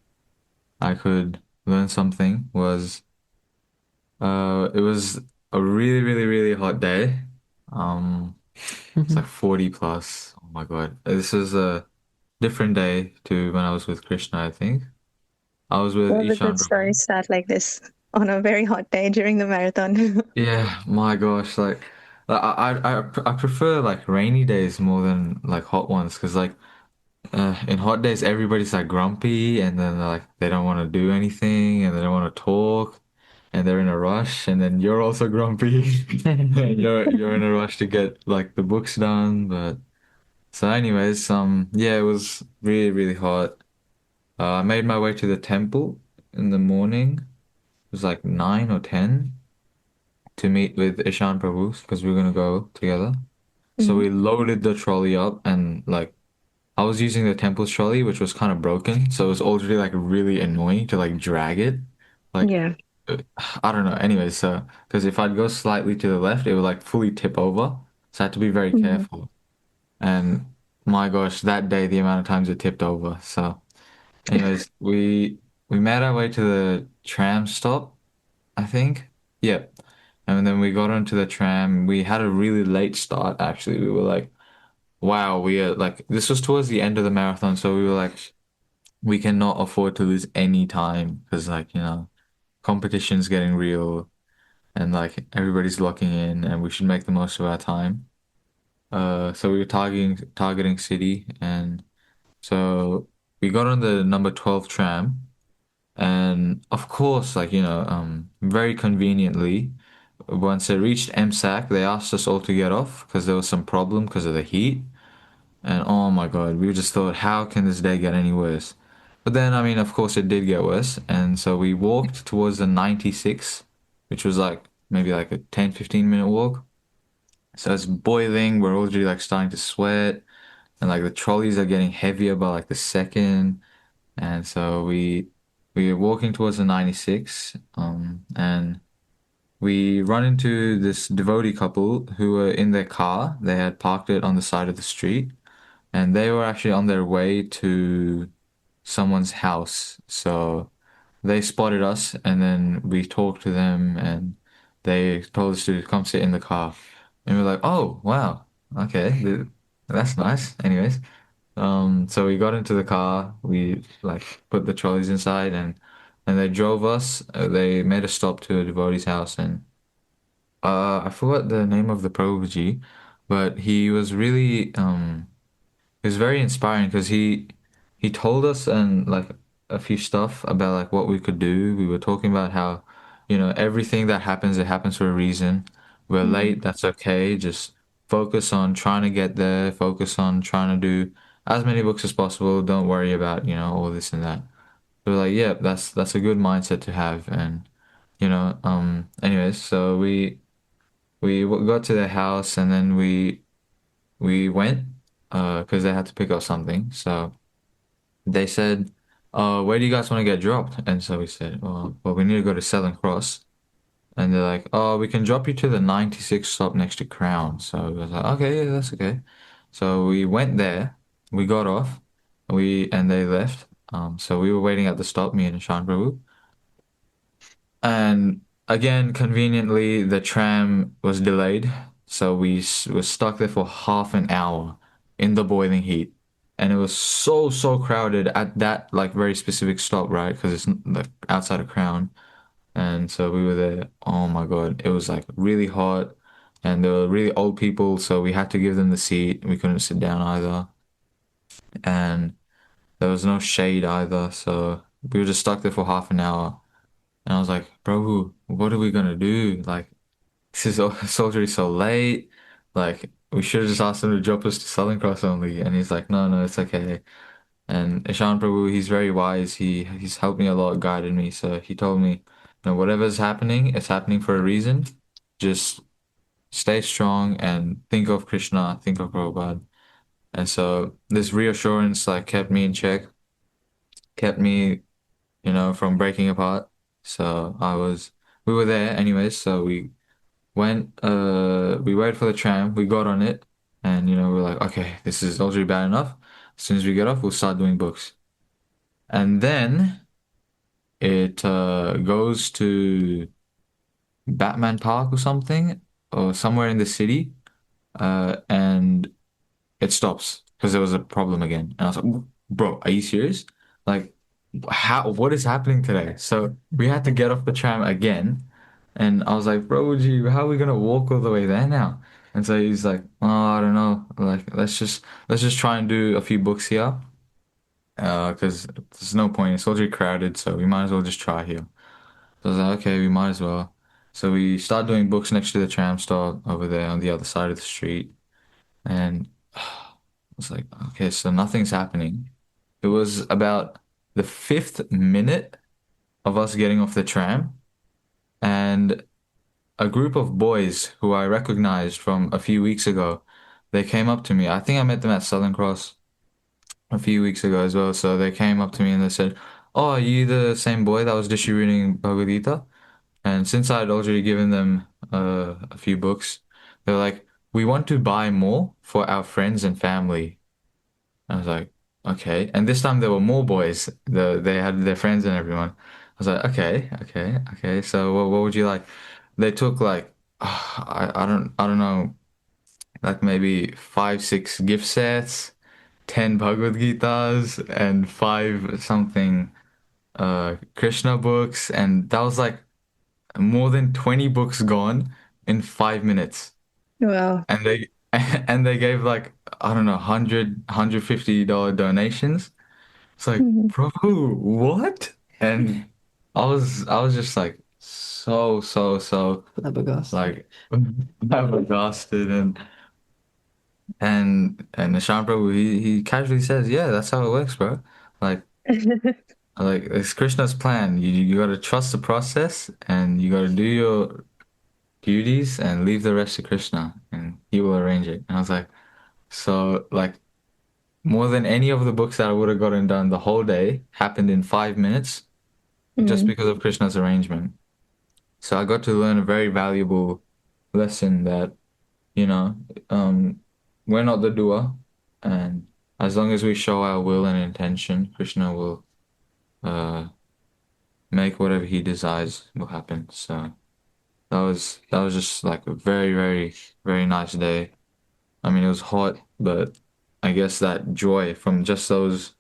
I could learn something was it was a really, really, really hot day. It's like 40 plus. Oh my God. This is a different day to when I was with Krishna, I think. I was with All the Ishan good Prabhu. stories start like this on a very hot day during the marathon. Yeah, my gosh, I prefer like rainy days more than like hot ones because like in hot days everybody's like grumpy and then like they don't want to do anything and they don't want to talk and they're in a rush and then you're also grumpy. You're in a rush to get like the books done, but so anyways, yeah, it was really, really hot. I made my way to the temple in the morning. It was like 9 or 10 to meet with Ishan Prabhu because we were gonna go together. So Mhm. we loaded the trolley up and like I was using the temple's trolley, which was kind of broken, so it was already like really annoying to like drag it. Like Yeah. uh, I don't know. Anyway, so because if I'd go slightly to the left, it would like fully tip over. So I had to be very Mhm. careful. And my gosh, that day the amount of times it tipped over. So anyways, we made our way to the tram stop, I think. Yep. And then we got onto the tram. We had a really late start, actually. We were like, wow, we are like, this was towards the end of the marathon. So we were like, we cannot afford to lose any time because, like, competition's getting real and like everybody's locking in and we should make the most of our time. So we were targeting city and so we got on the number 12 tram. And of course, like, very conveniently, once it reached MSAC, they asked us all to get off because there was some problem because of the heat. And oh my God, we just thought, how can this day get any worse? But then, I mean, of course, it did get worse. And so we walked towards the 96, which was like maybe like a 10-15 minute walk. So it's boiling. We're already like starting to sweat. And like the trolleys are getting heavier by like the second. And so we were walking towards the 96, and we run into this devotee couple who were in their car. They had parked it on the side of the street, and they were actually on their way to someone's house. So they spotted us, and then we talked to them, and they told us to come sit in the car. And we're like, oh, wow, okay, that's nice. Anyways. So we got into the car, we like put the trolleys inside and they drove us. They made a stop to a devotee's house and I forgot the name of the Prabhuji, but he was really it was very inspiring because he told us and like a few stuff about like what we could do. We were talking about how, everything that happens, it happens for a reason. We're Mhm. late, that's okay. Just focus on trying to get there, focus on trying to do as many books as possible. Don't worry about, all this and that. So we're like, yeah, that's a good mindset to have. And, anyways, so we got to the house and then we went. because they had to pick up something. So they said, where do you guys want to get dropped? And so we said, well, we need to go to Southern Cross. And they're like, oh, we can drop you to the 96 stop next to Crown. So I was like, okay, yeah, that's okay. So we went there, we got off, and they left. So we were waiting at the stop, me and Shan Prabhu. And again, conveniently, the tram was delayed. So were stuck there for half an hour in the boiling heat. And it was so crowded at that like very specific stop, right? Because it's like outside of Crown. And so we were there. Oh my God. It was like really hot and there were really old people. So we had to give them the seat. We couldn't sit down either. And there was no shade either. So we were just stuck there for half an hour. And I was like, bro, what are we gonna do? Like, it's already so late. Like, we should have just asked him to drop us to Southern Cross only. And he's like, no, it's okay. And Ishan Prabhu, he's very wise. He's helped me a lot, guided me. So he told me, whatever's happening, it's happening for a reason. Just stay strong and think of Krishna, think of Prabhupada. And so this reassurance like kept me in check, kept me, from breaking apart. So we were there anyways. So we waited for the tram, we got on it, and we're like, okay, this is already bad enough. As soon as we get off, we'll start doing books. And then it goes to Batman Park or something, or somewhere in the city, and it stops because there was a problem again. And I was like, bro, are you serious? Like, what is happening today? So we had to get off the tram again. And I was like, bro, how are we gonna walk all the way there now? And so he's like, oh, I don't know. Like, let's just try and do a few books here. Because there's no point. It's already crowded, so we might as well just try here. So I was like, okay, we might as well. So we start doing books next to the tram stop over there on the other side of the street. And I was like, okay, so nothing's happening. It was about the fifth minute of us getting off the tram, and a group of boys who I recognized from a few weeks ago, they came up to me. I think I met them at Southern Cross a few weeks ago as well. So they came up to me and they said, oh, are you the same boy that was distributing Bhagavad Gita? And since I'd already given them a few books, they're like, we want to buy more for our friends and family. I was like, okay. And this time there were more boys. They had their friends and everyone. I was like, okay. So what would you like? They took like, I don't know, like maybe 5, 6 gift sets, 10 Bhagavad Gitas, and five something Krishna books, and that was like more than 20 books gone in 5 minutes. Wow. And they and they gave like, I don't know, $150 donations. It's like, Mhm. bro, what? And I was just like so Flabbergasted. like flabbergasted. And Nishan Prabhu, he casually says, yeah, that's how it works, bro. Like it's Krishna's plan. You gotta trust the process and you gotta do your duties and leave the rest to Krishna and he will arrange it. And I was like, so like more than any of the books that I would have gotten done the whole day happened in 5 minutes just Mm. because of Krishna's arrangement. So I got to learn a very valuable lesson that, you know, um, we're not the doer, and as long as we show our will and intention, Krishna will uh make whatever he desires will happen. So that was just like a very nice day. I mean, it was hot, but I guess that joy from just those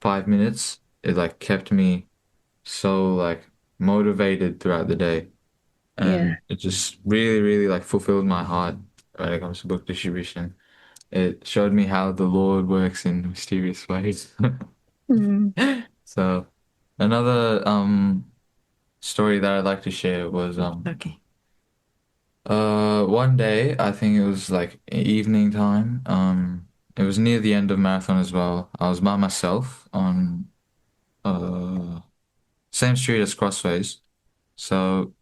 5 minutes, it like kept me so like motivated throughout the day. Yeah. And it just really like fulfilled my heart when it comes to book distribution. It showed me how the Lord works in mysterious ways. Mm. So another story that I'd like to share was Okay. one day I think it was like evening time. It was near the end of marathon as well. I was by myself on same street as Crossways. So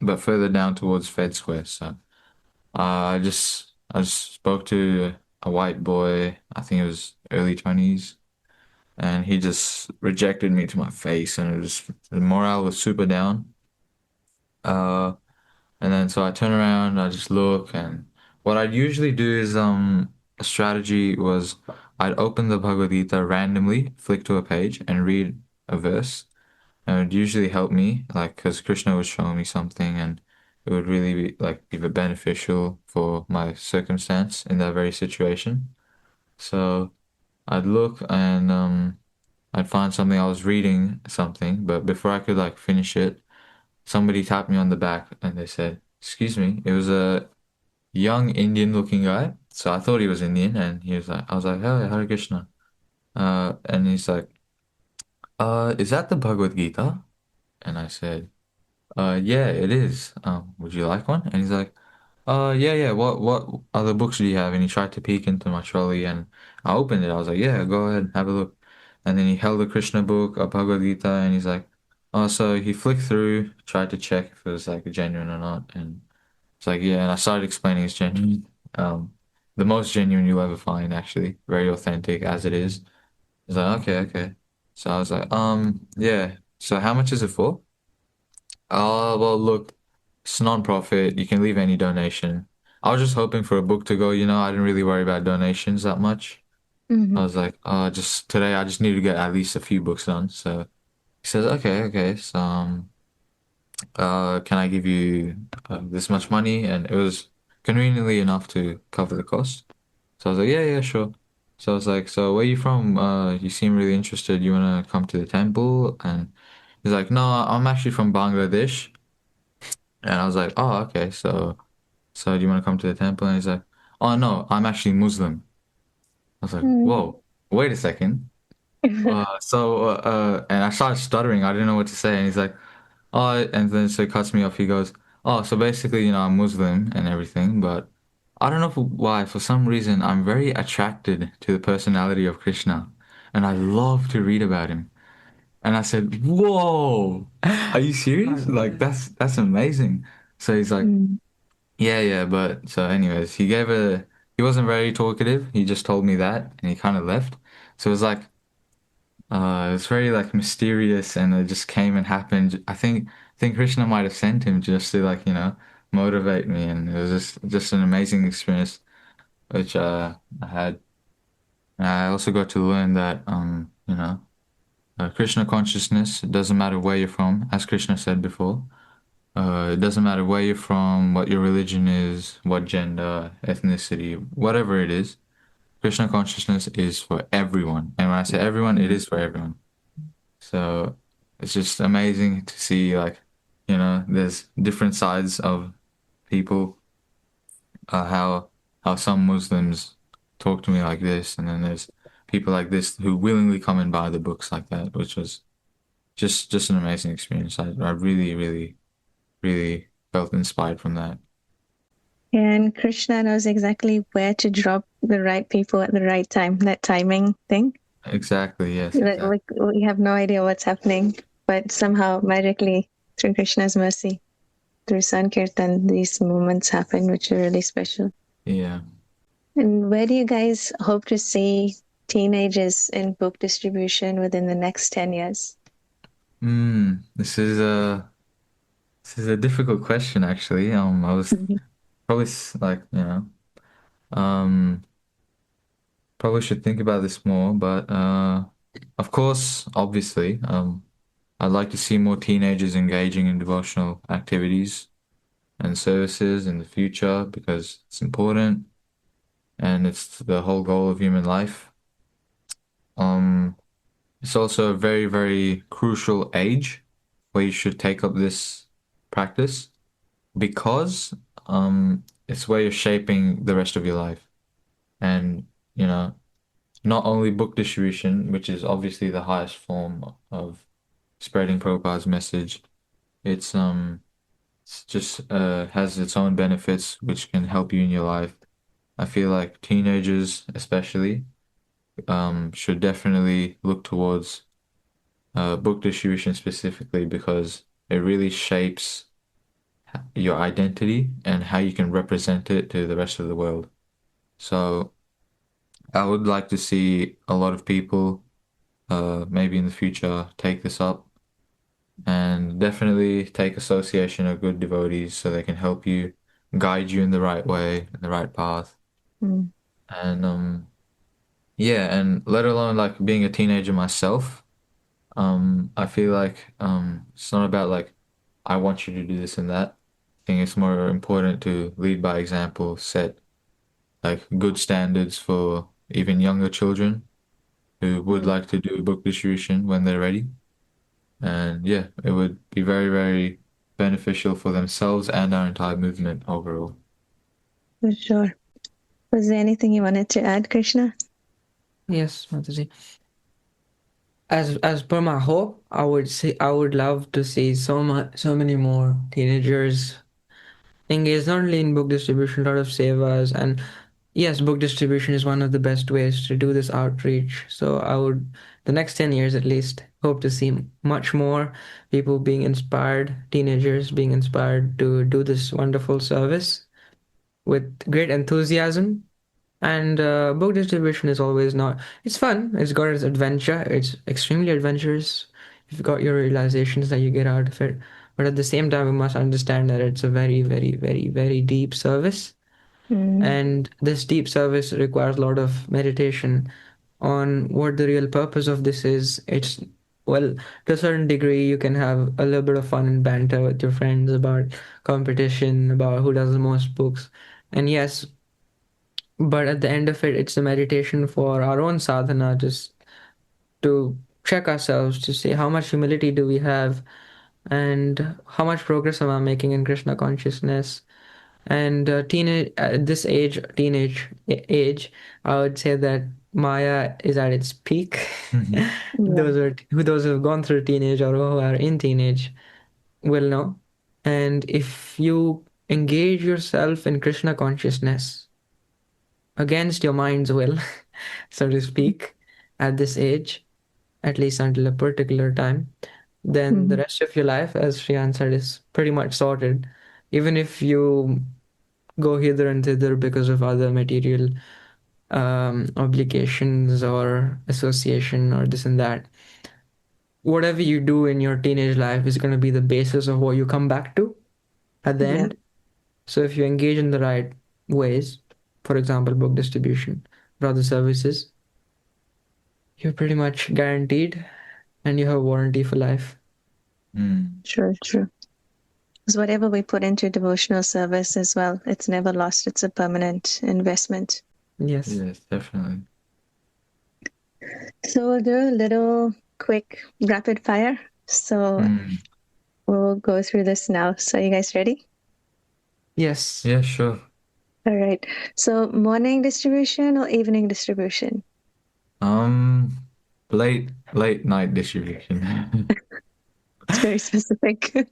but further down towards Fed Square. So I just spoke to a white boy. I think it was early 20s, and he just rejected me to my face, and the morale was super down. Uh, and then so I turn around, I just look, and what I'd usually do is a strategy was I'd open the Bhagavad Gita randomly, flick to a page, and read a verse. And it would usually help me, like, because Krishna was showing me something, and it would really be like be beneficial for my circumstance in that very situation. So I'd look and I'd find something. I was reading something, but before I could like finish it, somebody tapped me on the back and they said, "Excuse me." It was a young Indian looking guy. So I thought he was Indian, and he was like, I was like, "Hey, Hare Krishna." And he's like, is that the Bhagavad Gita?" And I said, yeah, it is. Would you like one?" And he's like, yeah, yeah. What other books do you have?" And he tried to peek into my trolley, and I opened it. I was like, "Yeah, go ahead, have a look." And then he held a Krishna book, a Bhagavad Gita, and he's like, "Oh," so he flicked through, tried to check if it was like genuine or not, and it's like, "Yeah." And I started explaining it's genuine. Um, the most genuine you'll ever find, actually, very authentic as it is. He's like, "Okay, okay." So I was like, yeah. So how much is it for?" Well, look, it's non-profit. You can leave any donation. I was just hoping for a book to go, I didn't really worry about donations that much. I Mm-hmm. was like, just today I just need to get at least a few books done. So he says, "Okay, okay. So, can I give you this much money?" And it was conveniently enough to cover the cost. So I was like, "Yeah, yeah, sure." So I was like, "So where are you from? You seem really interested. You want to come to the temple?" And he's like, "No, I'm actually from Bangladesh." And I was like, "Oh, okay. So do you want to come to the temple?" And he's like, "Oh, no, I'm actually Muslim." I was like, "Whoa, wait a second." And I started stuttering. I didn't know what to say. And he's like, "Oh," and then so he cuts me off. He goes, "Oh, so basically, I'm Muslim and everything, but I don't know why, for some reason, I'm very attracted to the personality of Krishna, and I love to read about him." And I said, "Whoa, are you serious? Like, that's amazing." So he's like, Mm. "Yeah, yeah," but so anyways, he wasn't very talkative. He just told me that and he kind of left. So it was like it was very like mysterious, and it just came and happened. I think Krishna might have sent him just to like, motivate me, and it was just an amazing experience which I had. And I also got to learn that Krishna consciousness, it doesn't matter where you're from, as Krishna said before. It doesn't matter where you're from, what your religion is, what gender, ethnicity, whatever it is. Krishna consciousness is for everyone. And when I say everyone, it is for everyone. So it's just amazing to see, like, there's different sides of people, how some Muslims talk to me like this, and then there's people like this who willingly come and buy the books like that, which was just an amazing experience. I really, really, really felt inspired from that. And Krishna knows exactly where to drop the right people at the right time, that timing thing. Exactly, yes, That exactly. we have no idea what's happening, but somehow magically, through Krishna's mercy, through Sankirtan, these moments happen, which are really special. Yeah. And where do you guys hope to see teenagers in book distribution within the next 10 years? This is a difficult question actually. I was probably like, um probably should think about this more, but of course, obviously, I'd like to see more teenagers engaging in devotional activities and services in the future because it's important and it's the whole goal of human life. Um, it's also a very, very crucial age where you should take up this practice because it's where you're shaping the rest of your life. And, you know, not only book distribution, which is obviously the highest form of spreading Prabhupada's message, it's just has its own benefits which can help you in your life. I feel like teenagers especially should definitely look towards book distribution specifically because it really shapes your identity and how you can represent it to the rest of the world. So I would like to see a lot of people, maybe in the future, take this up and definitely take association of good devotees so they can help you, guide you in the right way, in the right path. Mm. And yeah, and let alone like being a teenager myself, I feel like it's not about like I want you to do this and that. I think it's more important to lead by example, set like good standards for even younger children who would Mm. like to do book distribution when they're ready. And yeah, it would be very, very beneficial for themselves and our entire movement overall. For sure. Was there anything you wanted to add, Krishna? Yes, Mataji. As per my hope, I would say I would love to see so many more teenagers engaged not only in book distribution, a lot of sevas, and yes, book distribution is one of the best ways to do this outreach. So I would, the next 10 years at least, hope to see much more people being inspired, teenagers being inspired to do this wonderful service with great enthusiasm. And book distribution is always not, it's fun, it's got its adventure, it's extremely adventurous. You've got your realizations that you get out of it. But at the same time, we must understand that it's a very, very, very, very deep service. Mm. And this deep service requires a lot of meditation on what the real purpose of this is. It's, well, to a certain degree, you can have a little bit of fun and banter with your friends about competition, about who does the most books. And yes, but at the end of it, it's a meditation for our own sadhana, just to check ourselves to see how much humility do we have and how much progress am I making in Krishna consciousness. And teenage at this age, age, I would say that Maya is at its peak. Yeah. Those who have gone through teenage or who are in teenage will know. And if you engage yourself in Krishna consciousness against your mind's will, so to speak, at this age, at least until a particular time, then the Mhm. rest of your life, as Shrihaan said, is pretty much sorted. Even if you go hither and thither because of other material obligations or association or this and that, whatever you do in your teenage life is going to be the basis of what you come back to at the Yeah. end. So if you engage in the right ways, for example, book distribution or other services, you're pretty much guaranteed and you have warranty for life. Mm. True, true. Because whatever we put into devotional service as well, it's never lost. It's a permanent investment. Yes. Yes, definitely. So we'll do a little quick rapid fire. So Mm. we'll go through this now. So you guys ready? Yes. Yeah, sure. All right. So morning distribution or evening distribution? Um, late night distribution. It's very specific.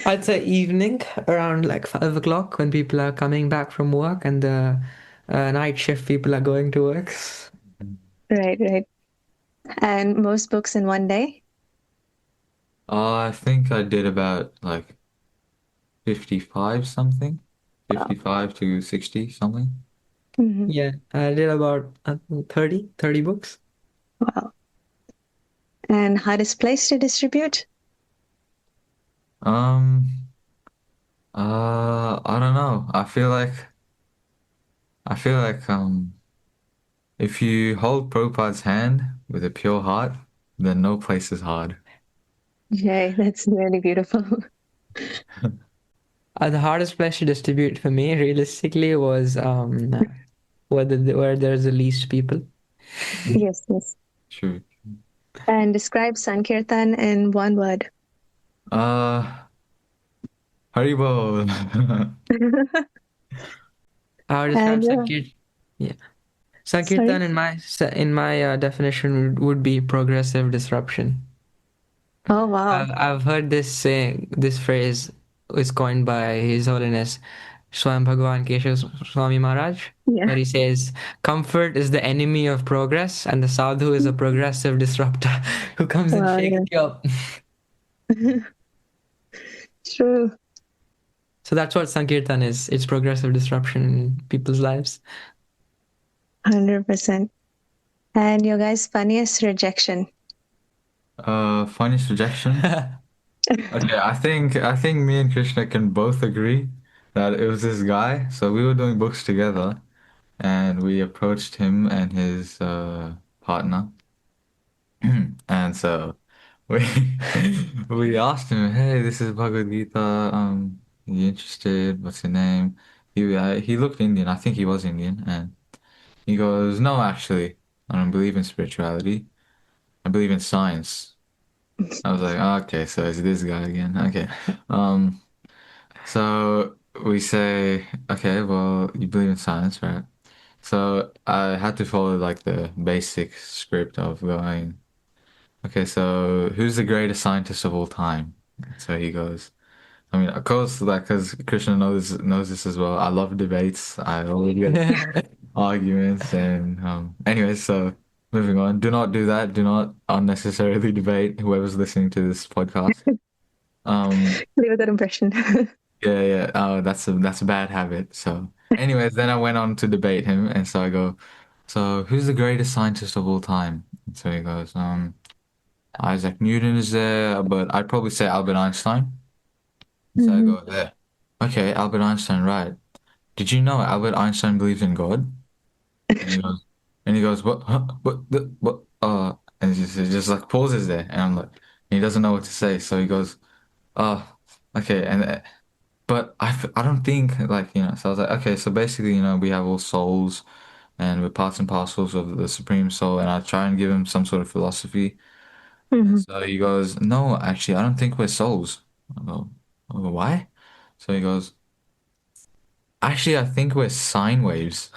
I'd say evening around like 5 o'clock when people are coming back from work and the night shift people are going to work. Right, right. And most books in one day? I think I did about like 55 something, Wow. 55 to 60 something. Mhm. Yeah, I did about 30 books. Wow. And hardest place to distribute? Um, I don't know. I feel like if you hold Prabhupada's hand with a pure heart, then no place is hard. Okay, that's really beautiful. The hardest place to distribute for me, realistically, was where there's the least people. Yes, yes. True. And describe Sankirtan in one word. Uh, Haribol. I would And describe Sankirtan. Yeah, sorry? Sankirtan in my definition would be progressive disruption. Oh, wow. I've heard this phrase is coined by His Holiness Swam Bhagavan Keshav Swami Maharaj, Yeah. where he says, "Comfort is the enemy of progress, and the sadhu is a progressive disruptor who comes and Wow, shakes yeah. you up." True. So that's what Sankirtan is. It's progressive disruption in people's lives. 100%. And your guys' funniest rejection. Funniest rejection. Okay, I think me and Krishna can both agree that it was this guy. So we were doing books together, and we approached him and his partner, and so we we asked him, "Hey, this is Bhagavad Gita. You interested? What's your name?" He looked Indian. I think he was Indian, and he goes, "No, actually, I don't believe in spirituality. I believe in science." I was like, "Oh, okay, so it's this guy again. Okay." Um, so we say, "Okay, well, you believe in science, right?" So I had to follow like the basic script of going, "Okay, so who's the greatest scientist of all time?" So he goes, I mean, of course, like, because Krishna knows this as well. I love debates. I always get arguments, and anyways, so moving on. Do not do that. Do not unnecessarily debate whoever's listening to this podcast. Um, Leave a good impression. yeah, yeah. Oh, that's a bad habit. So, anyways, then I went on to debate him, and so I go, so who's the greatest scientist of all time? And so he goes, Isaac Newton is there, but I'd probably say Albert Einstein. And so I Mhm. go, there. Okay, Albert Einstein, right. Did you know Albert Einstein believes in God? And he goes, what, huh, what, and he just like pauses there. And I'm like, he doesn't know what to say. So he goes, oh, okay. But I don't think like, so I was like, okay, so basically, we have all souls and we're parts and parcels of the Supreme Soul. And I try and give him some sort of philosophy. And Mhm. so he goes, no, actually, I don't think we're souls. I go, why? So he goes, actually, I think we're sine waves.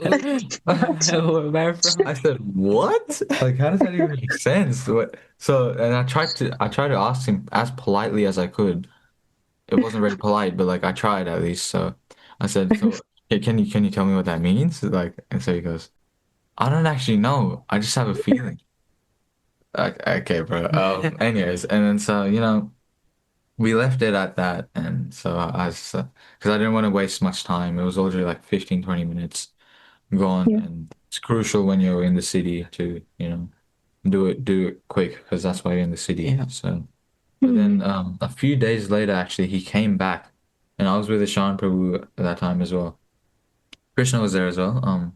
Where from? I said, "What? Like, how does that even make sense?" What? So, and I tried to ask him as politely as I could. It wasn't very polite, but like I tried at least. So I said, "So, hey, can you tell me what that means?" Like, and so he goes, "I don't actually know. I just have a feeling." Like, okay, bro. Anyways, and then so we left it at that, and so I was because I didn't want to waste much time. It was already like 15, 20 minutes gone, Yeah. and it's crucial when you're in the city to, do it quick because that's why you're in the city. Yeah. So, but then Mhm. a few days later, actually, he came back, and I was with Ishan Prabhu at that time as well. Krishna was there as well.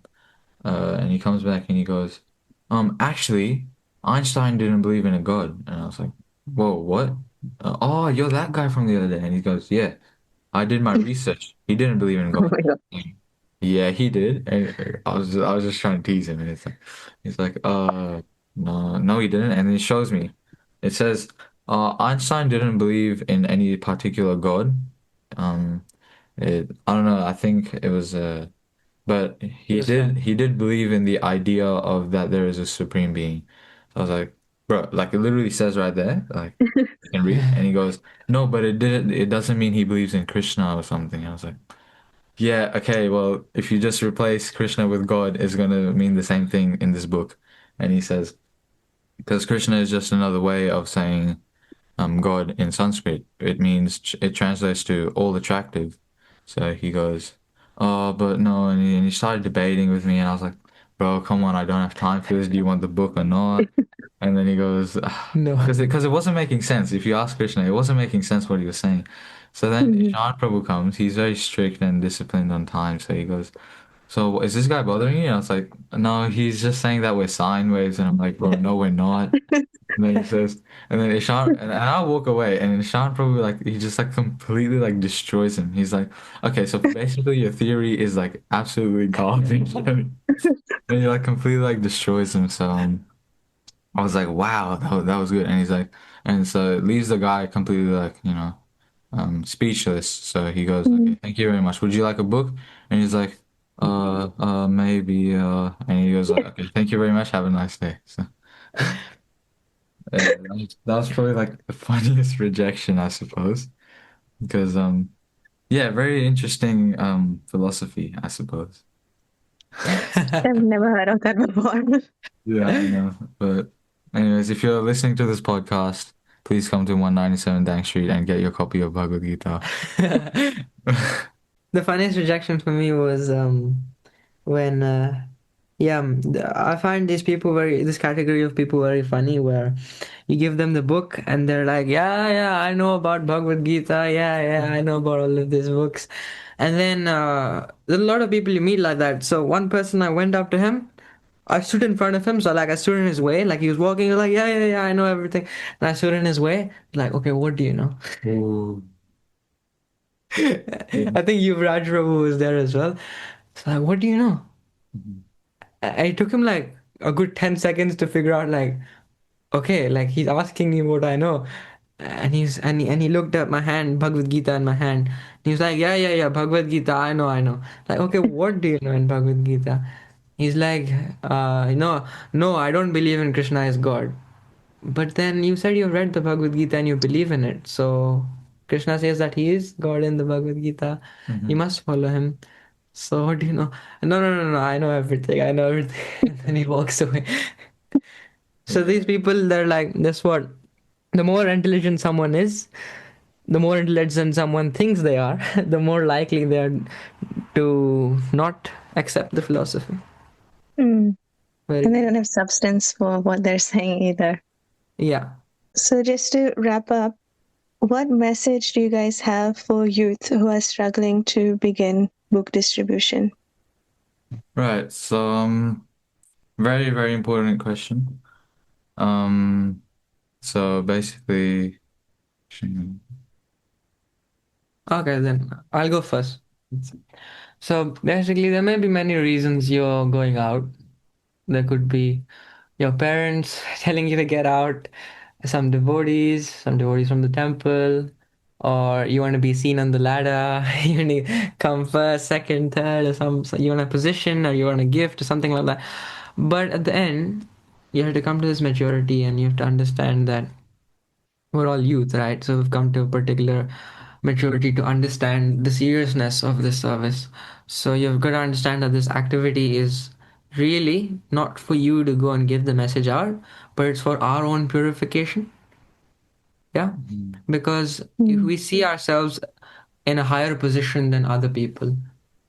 And he comes back and he goes, actually, Einstein didn't believe in a god, and I was like, whoa, what? Oh, you're that guy from the other day, and he goes, yeah, I did my research. He didn't believe in Oh God. my God. Yeah, he did. And I was just trying to tease him, and he's like, no, no, he didn't. And then he shows me. It says, Einstein didn't believe in any particular God. Um, I don't know. I think it was but he did believe in the idea of that there is a supreme being. So I was like, bro, like it literally says right there, like you can read. And he goes, no, but it doesn't mean he believes in Krishna or something. I was like, yeah, okay, well, if you just replace Krishna with God, it's gonna mean the same thing in this book. And he says, because Krishna is just another way of saying God in Sanskrit. It means it translates to all attractive. So he goes, oh, but no, and he started debating with me, and I was like, bro, come on, I don't have time for this. Do you want the book or not? And then he goes, No. because it wasn't making sense. If you ask Krishna, it wasn't making sense what he was saying. So then Mhm. Ishan Prabhu comes. He's very strict and disciplined on time. So he goes, so is this guy bothering you? And I was like, no, he's just saying that we're sine waves. And I'm like, bro, no, we're not. And then he says, and then Ishan, and I walk away, and Ishan probably like he just like completely like destroys him. He's like, okay, so basically your theory is like absolutely garbage, and he like completely like destroys him. So I was like, wow, that was good. And he's like, and so it leaves the guy completely like speechless. So he goes, okay, Mhm. thank you very much. Would you like a book? And he's like, maybe, and he goes like, okay, thank you very much. Have a nice day. So. That was probably like the funniest rejection, I suppose, because yeah, very interesting philosophy, I suppose. I've never heard of that before. Yeah, I know. But anyways, if you're listening to this podcast, please come to 197 Dang Street and get your copy of Bhagavad Gita. The funniest rejection for me was when yeah, I find this category of people very funny, where you give them the book and they're like, yeah, yeah, I know about Bhagavad Gita, yeah, yeah, I know about all of these books. And then there's a lot of people you meet like that. So one person, I went up to him, I stood in front of him, so like I stood in his way, like he was walking, he was like, yeah, yeah, yeah, I know everything. And I stood in his way, like, okay, what do you know? Oh. I think Yuvraj Prabhu was there as well. So like, what do you know? Mhm. It took him like a good 10 seconds to figure out, like, okay, like he's asking me what I know. And he looked at my hand, Bhagavad Gita in my hand. He was like, yeah, yeah, yeah, Bhagavad Gita, I know. Like, okay, what do you know in Bhagavad Gita? He's like, no, I don't believe in Krishna as God. But then you said you read the Bhagavad Gita and you believe in it. So Krishna says that he is God in the Bhagavad Gita. You Mhm. must follow him. So what do you know? No, no, no, no, I know everything. I know everything. And then he walks away. So these people, they're like, that's what, the more intelligent someone is, the more intelligent someone thinks they are, the more likely they are to not accept the philosophy. Mm. Very, And they don't have substance for what they're saying either. yeah. So, just to wrap up, what message do you guys have for youth who are struggling to begin book distribution? Right. So, very, very important question. So basically, Okay, then I'll go first. So basically, there may be many reasons you're going out. There could be your parents telling you to get out, some devotees from the temple, or you want to be seen on the ladder, you need to come first, second, third, or you want a position, or you want a gift, or something like that. But at the end, you have to come to this maturity and you have to understand that we're all youth, right? So we've come to a particular maturity to understand the seriousness of this service. So you've got to understand that this activity is really not for you to go and give the message out, but it's for our own purification. Yeah. Mhm. Because if Mm. we see ourselves in a higher position than other people,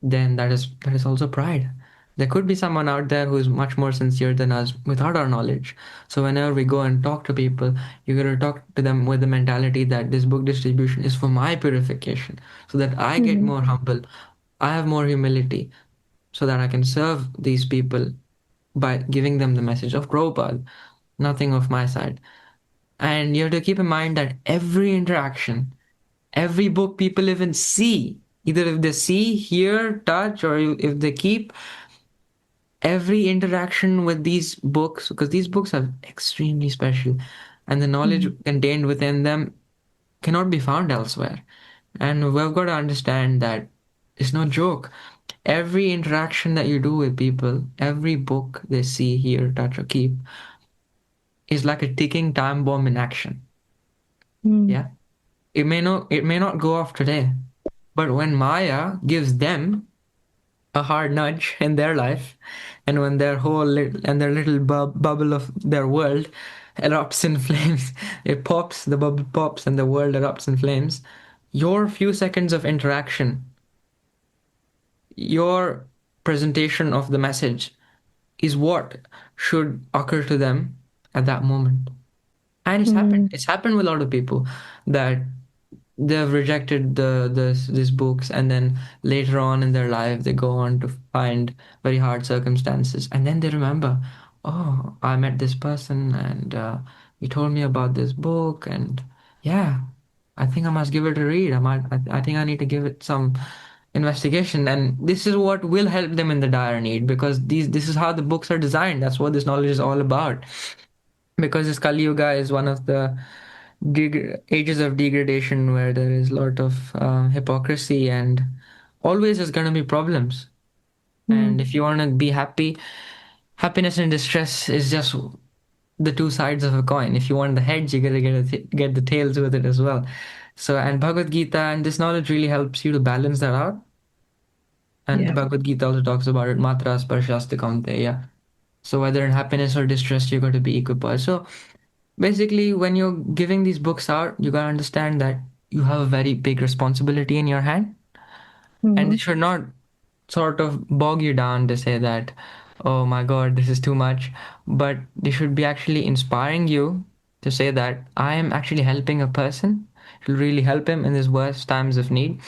then that is also pride. There could be someone out there who is much more sincere than us without our knowledge. So whenever we go and talk to people, you gotta talk to them with the mentality that this book distribution is for my purification, so that I get Mm. more humble, I have more humility, so that I can serve these people by giving them the message of Prabhupada, nothing of my side. And you have to keep in mind that every interaction, every book people even see, either if they see, hear, touch, or if they keep, every interaction with these books, because these books are extremely special and the knowledge Mm. contained within them cannot be found elsewhere. And we've got to understand that it's no joke. Every interaction that you do with people, every book they see, hear, touch, or keep is like a ticking time bomb in action. Mm. Yeah. It may not go off today, but when Maya gives them a hard nudge in their life, and when their little bubble of their world erupts in flames, it pops, the bubble pops, and the world erupts in flames. Your few seconds of interaction, your presentation of the message, is what should occur to them at that moment. And it's happened. Mm. It's happened with a lot of people that they've rejected these books, and then later on in their life they go on to find very hard circumstances, and then they remember, oh, I met this person, and he told me about this book, and yeah, I think I must give it a read. I think I need to give it some investigation, and this is what will help them in the dire need, because this is how the books are designed. That's what this knowledge is all about. Because this Kali Yuga is one of the ages of degradation, where there is a lot of hypocrisy, and always there's going to be problems. Mm. And if you want to be happy, happiness and distress is just the two sides of a coin. If you want the heads, you gotta get the tails with it as well. So, and Bhagavad Gita and this knowledge really helps you to balance that out. And the Yeah. Bhagavad Gita also talks about it, matra sparshasti kaunteya. So whether in happiness or distress, you got to be equipoised. So basically, when you're giving these books out, you gotta understand that you have a very big responsibility in your hand, and Mm. it should not sort of bog you down to say that, oh my God, this is too much. But they should be actually inspiring you to say that I am actually helping a person. It will really help him in his worst times of need.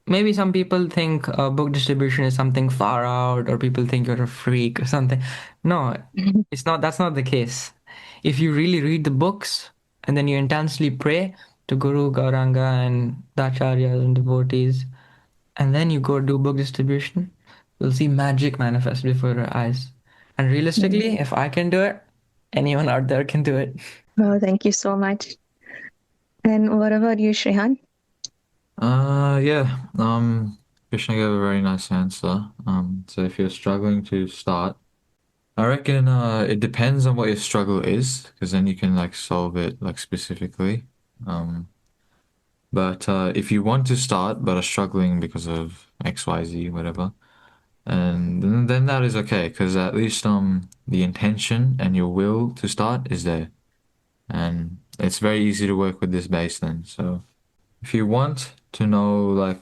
Maybe some people think book distribution is something far out, or people think you're a freak or something. No, it's not. That's not the case. If you really read the books and then you intensely pray to Guru, Gauranga, and the Acharyas and devotees, and then you go do book distribution, you'll see magic manifest before your eyes. And realistically, if I can do it, anyone out there can do it. Oh, thank you so much. And what about you, Shrihaan? Yeah. Krishna gave a very nice answer. So if you're struggling to start, I reckon it depends on what your struggle is, because then you can like solve it like specifically. But if you want to start but are struggling because of XYZ, whatever, and then that is okay, because at least the intention and your will to start is there, and it's very easy to work with this base then. So if you want to know like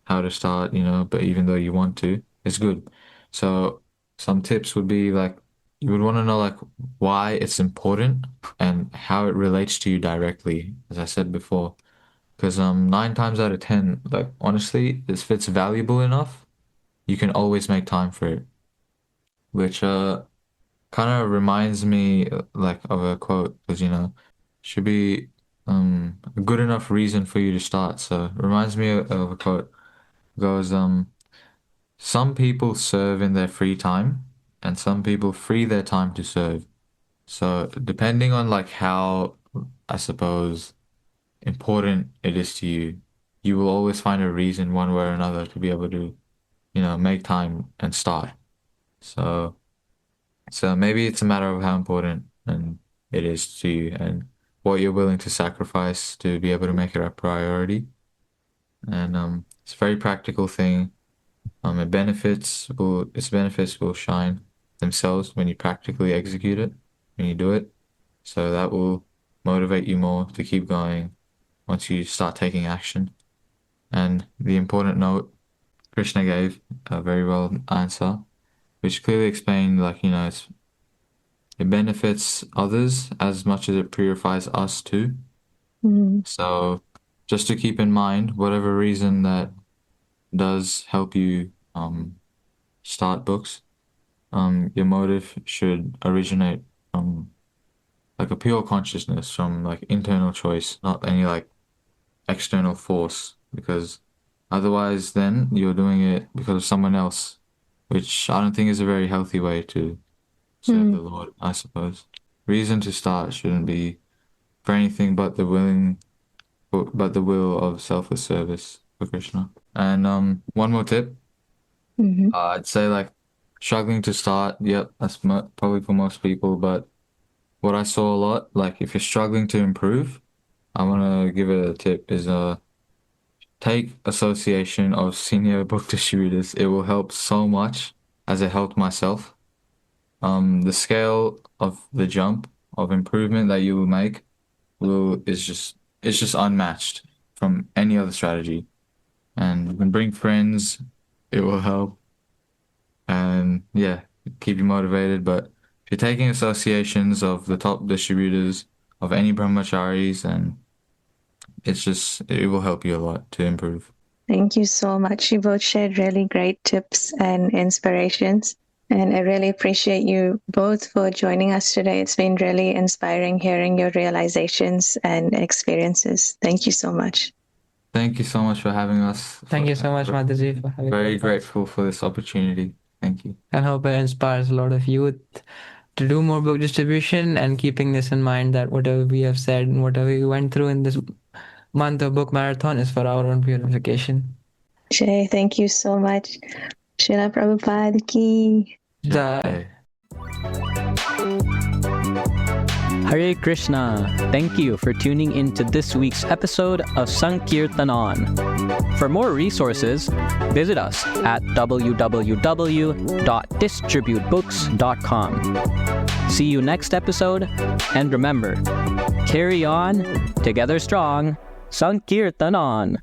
how to start, but even though you want to, it's good. So some tips would be like you would want to know like why it's important and how it relates to you directly, as I said before. Because 9 times out of 10, like honestly, if it's valuable enough, you can always make time for it. Which kind of reminds me like of a quote, because should be a good enough reason for you to start. So it reminds me of a quote. It goes, some people serve in their free time, and some people free their time to serve. So depending on like how, I suppose, important it is to you, you will always find a reason one way or another to be able to, make time and start. So maybe it's a matter of how important and it is to you and what you're willing to sacrifice to be able to make it a priority. And it's a very practical thing. Its benefits will shine themselves when you practically execute it, when you do it. So that will motivate you more to keep going once you start taking action. And the important note Krishna gave a very well answer, which clearly explained like, it benefits others as much as it purifies us too. So just to keep in mind, whatever reason that does help you start books, your motive should originate from like a pure consciousness, from like internal choice, not any like external force, because otherwise then you're doing it because of someone else, which I don't think is a very healthy way to serve the Lord, I suppose. Reason to start shouldn't be for anything but the will of selfless service for Krishna. And one more tip, I'd say like struggling to start, yep, that's probably for most people, but what I saw a lot, like if you're struggling to improve, I want to give it a tip is take association of senior book distributors. It will help so much as it helped myself. The scale of the jump of improvement that you will make is just unmatched from any other strategy. And you can bring friends, it will help. And yeah, keep you motivated. But if you're taking associations of the top distributors of any brahmacharis, and it will help you a lot to improve. Thank you so much. You both shared really great tips and inspirations. And I really appreciate you both for joining us today. It's been really inspiring hearing your realizations and experiences. Thank you so much. Thank you so much for having us. Thank you so much, Mataji, for having Very us. grateful for this opportunity. Thank you. I hope it inspires a lot of youth to do more book distribution, and keeping this in mind that whatever we have said and whatever we went through in this month of book marathon is for our own purification. Jay, thank you so much. Srila Prabhupada ki. Jai. Hare Krishna. Thank you for tuning into this week's episode of Sankirtanon. For more resources, visit us at www.distributebooks.com. See you next episode, and remember, carry on, together strong, Sankirtanon.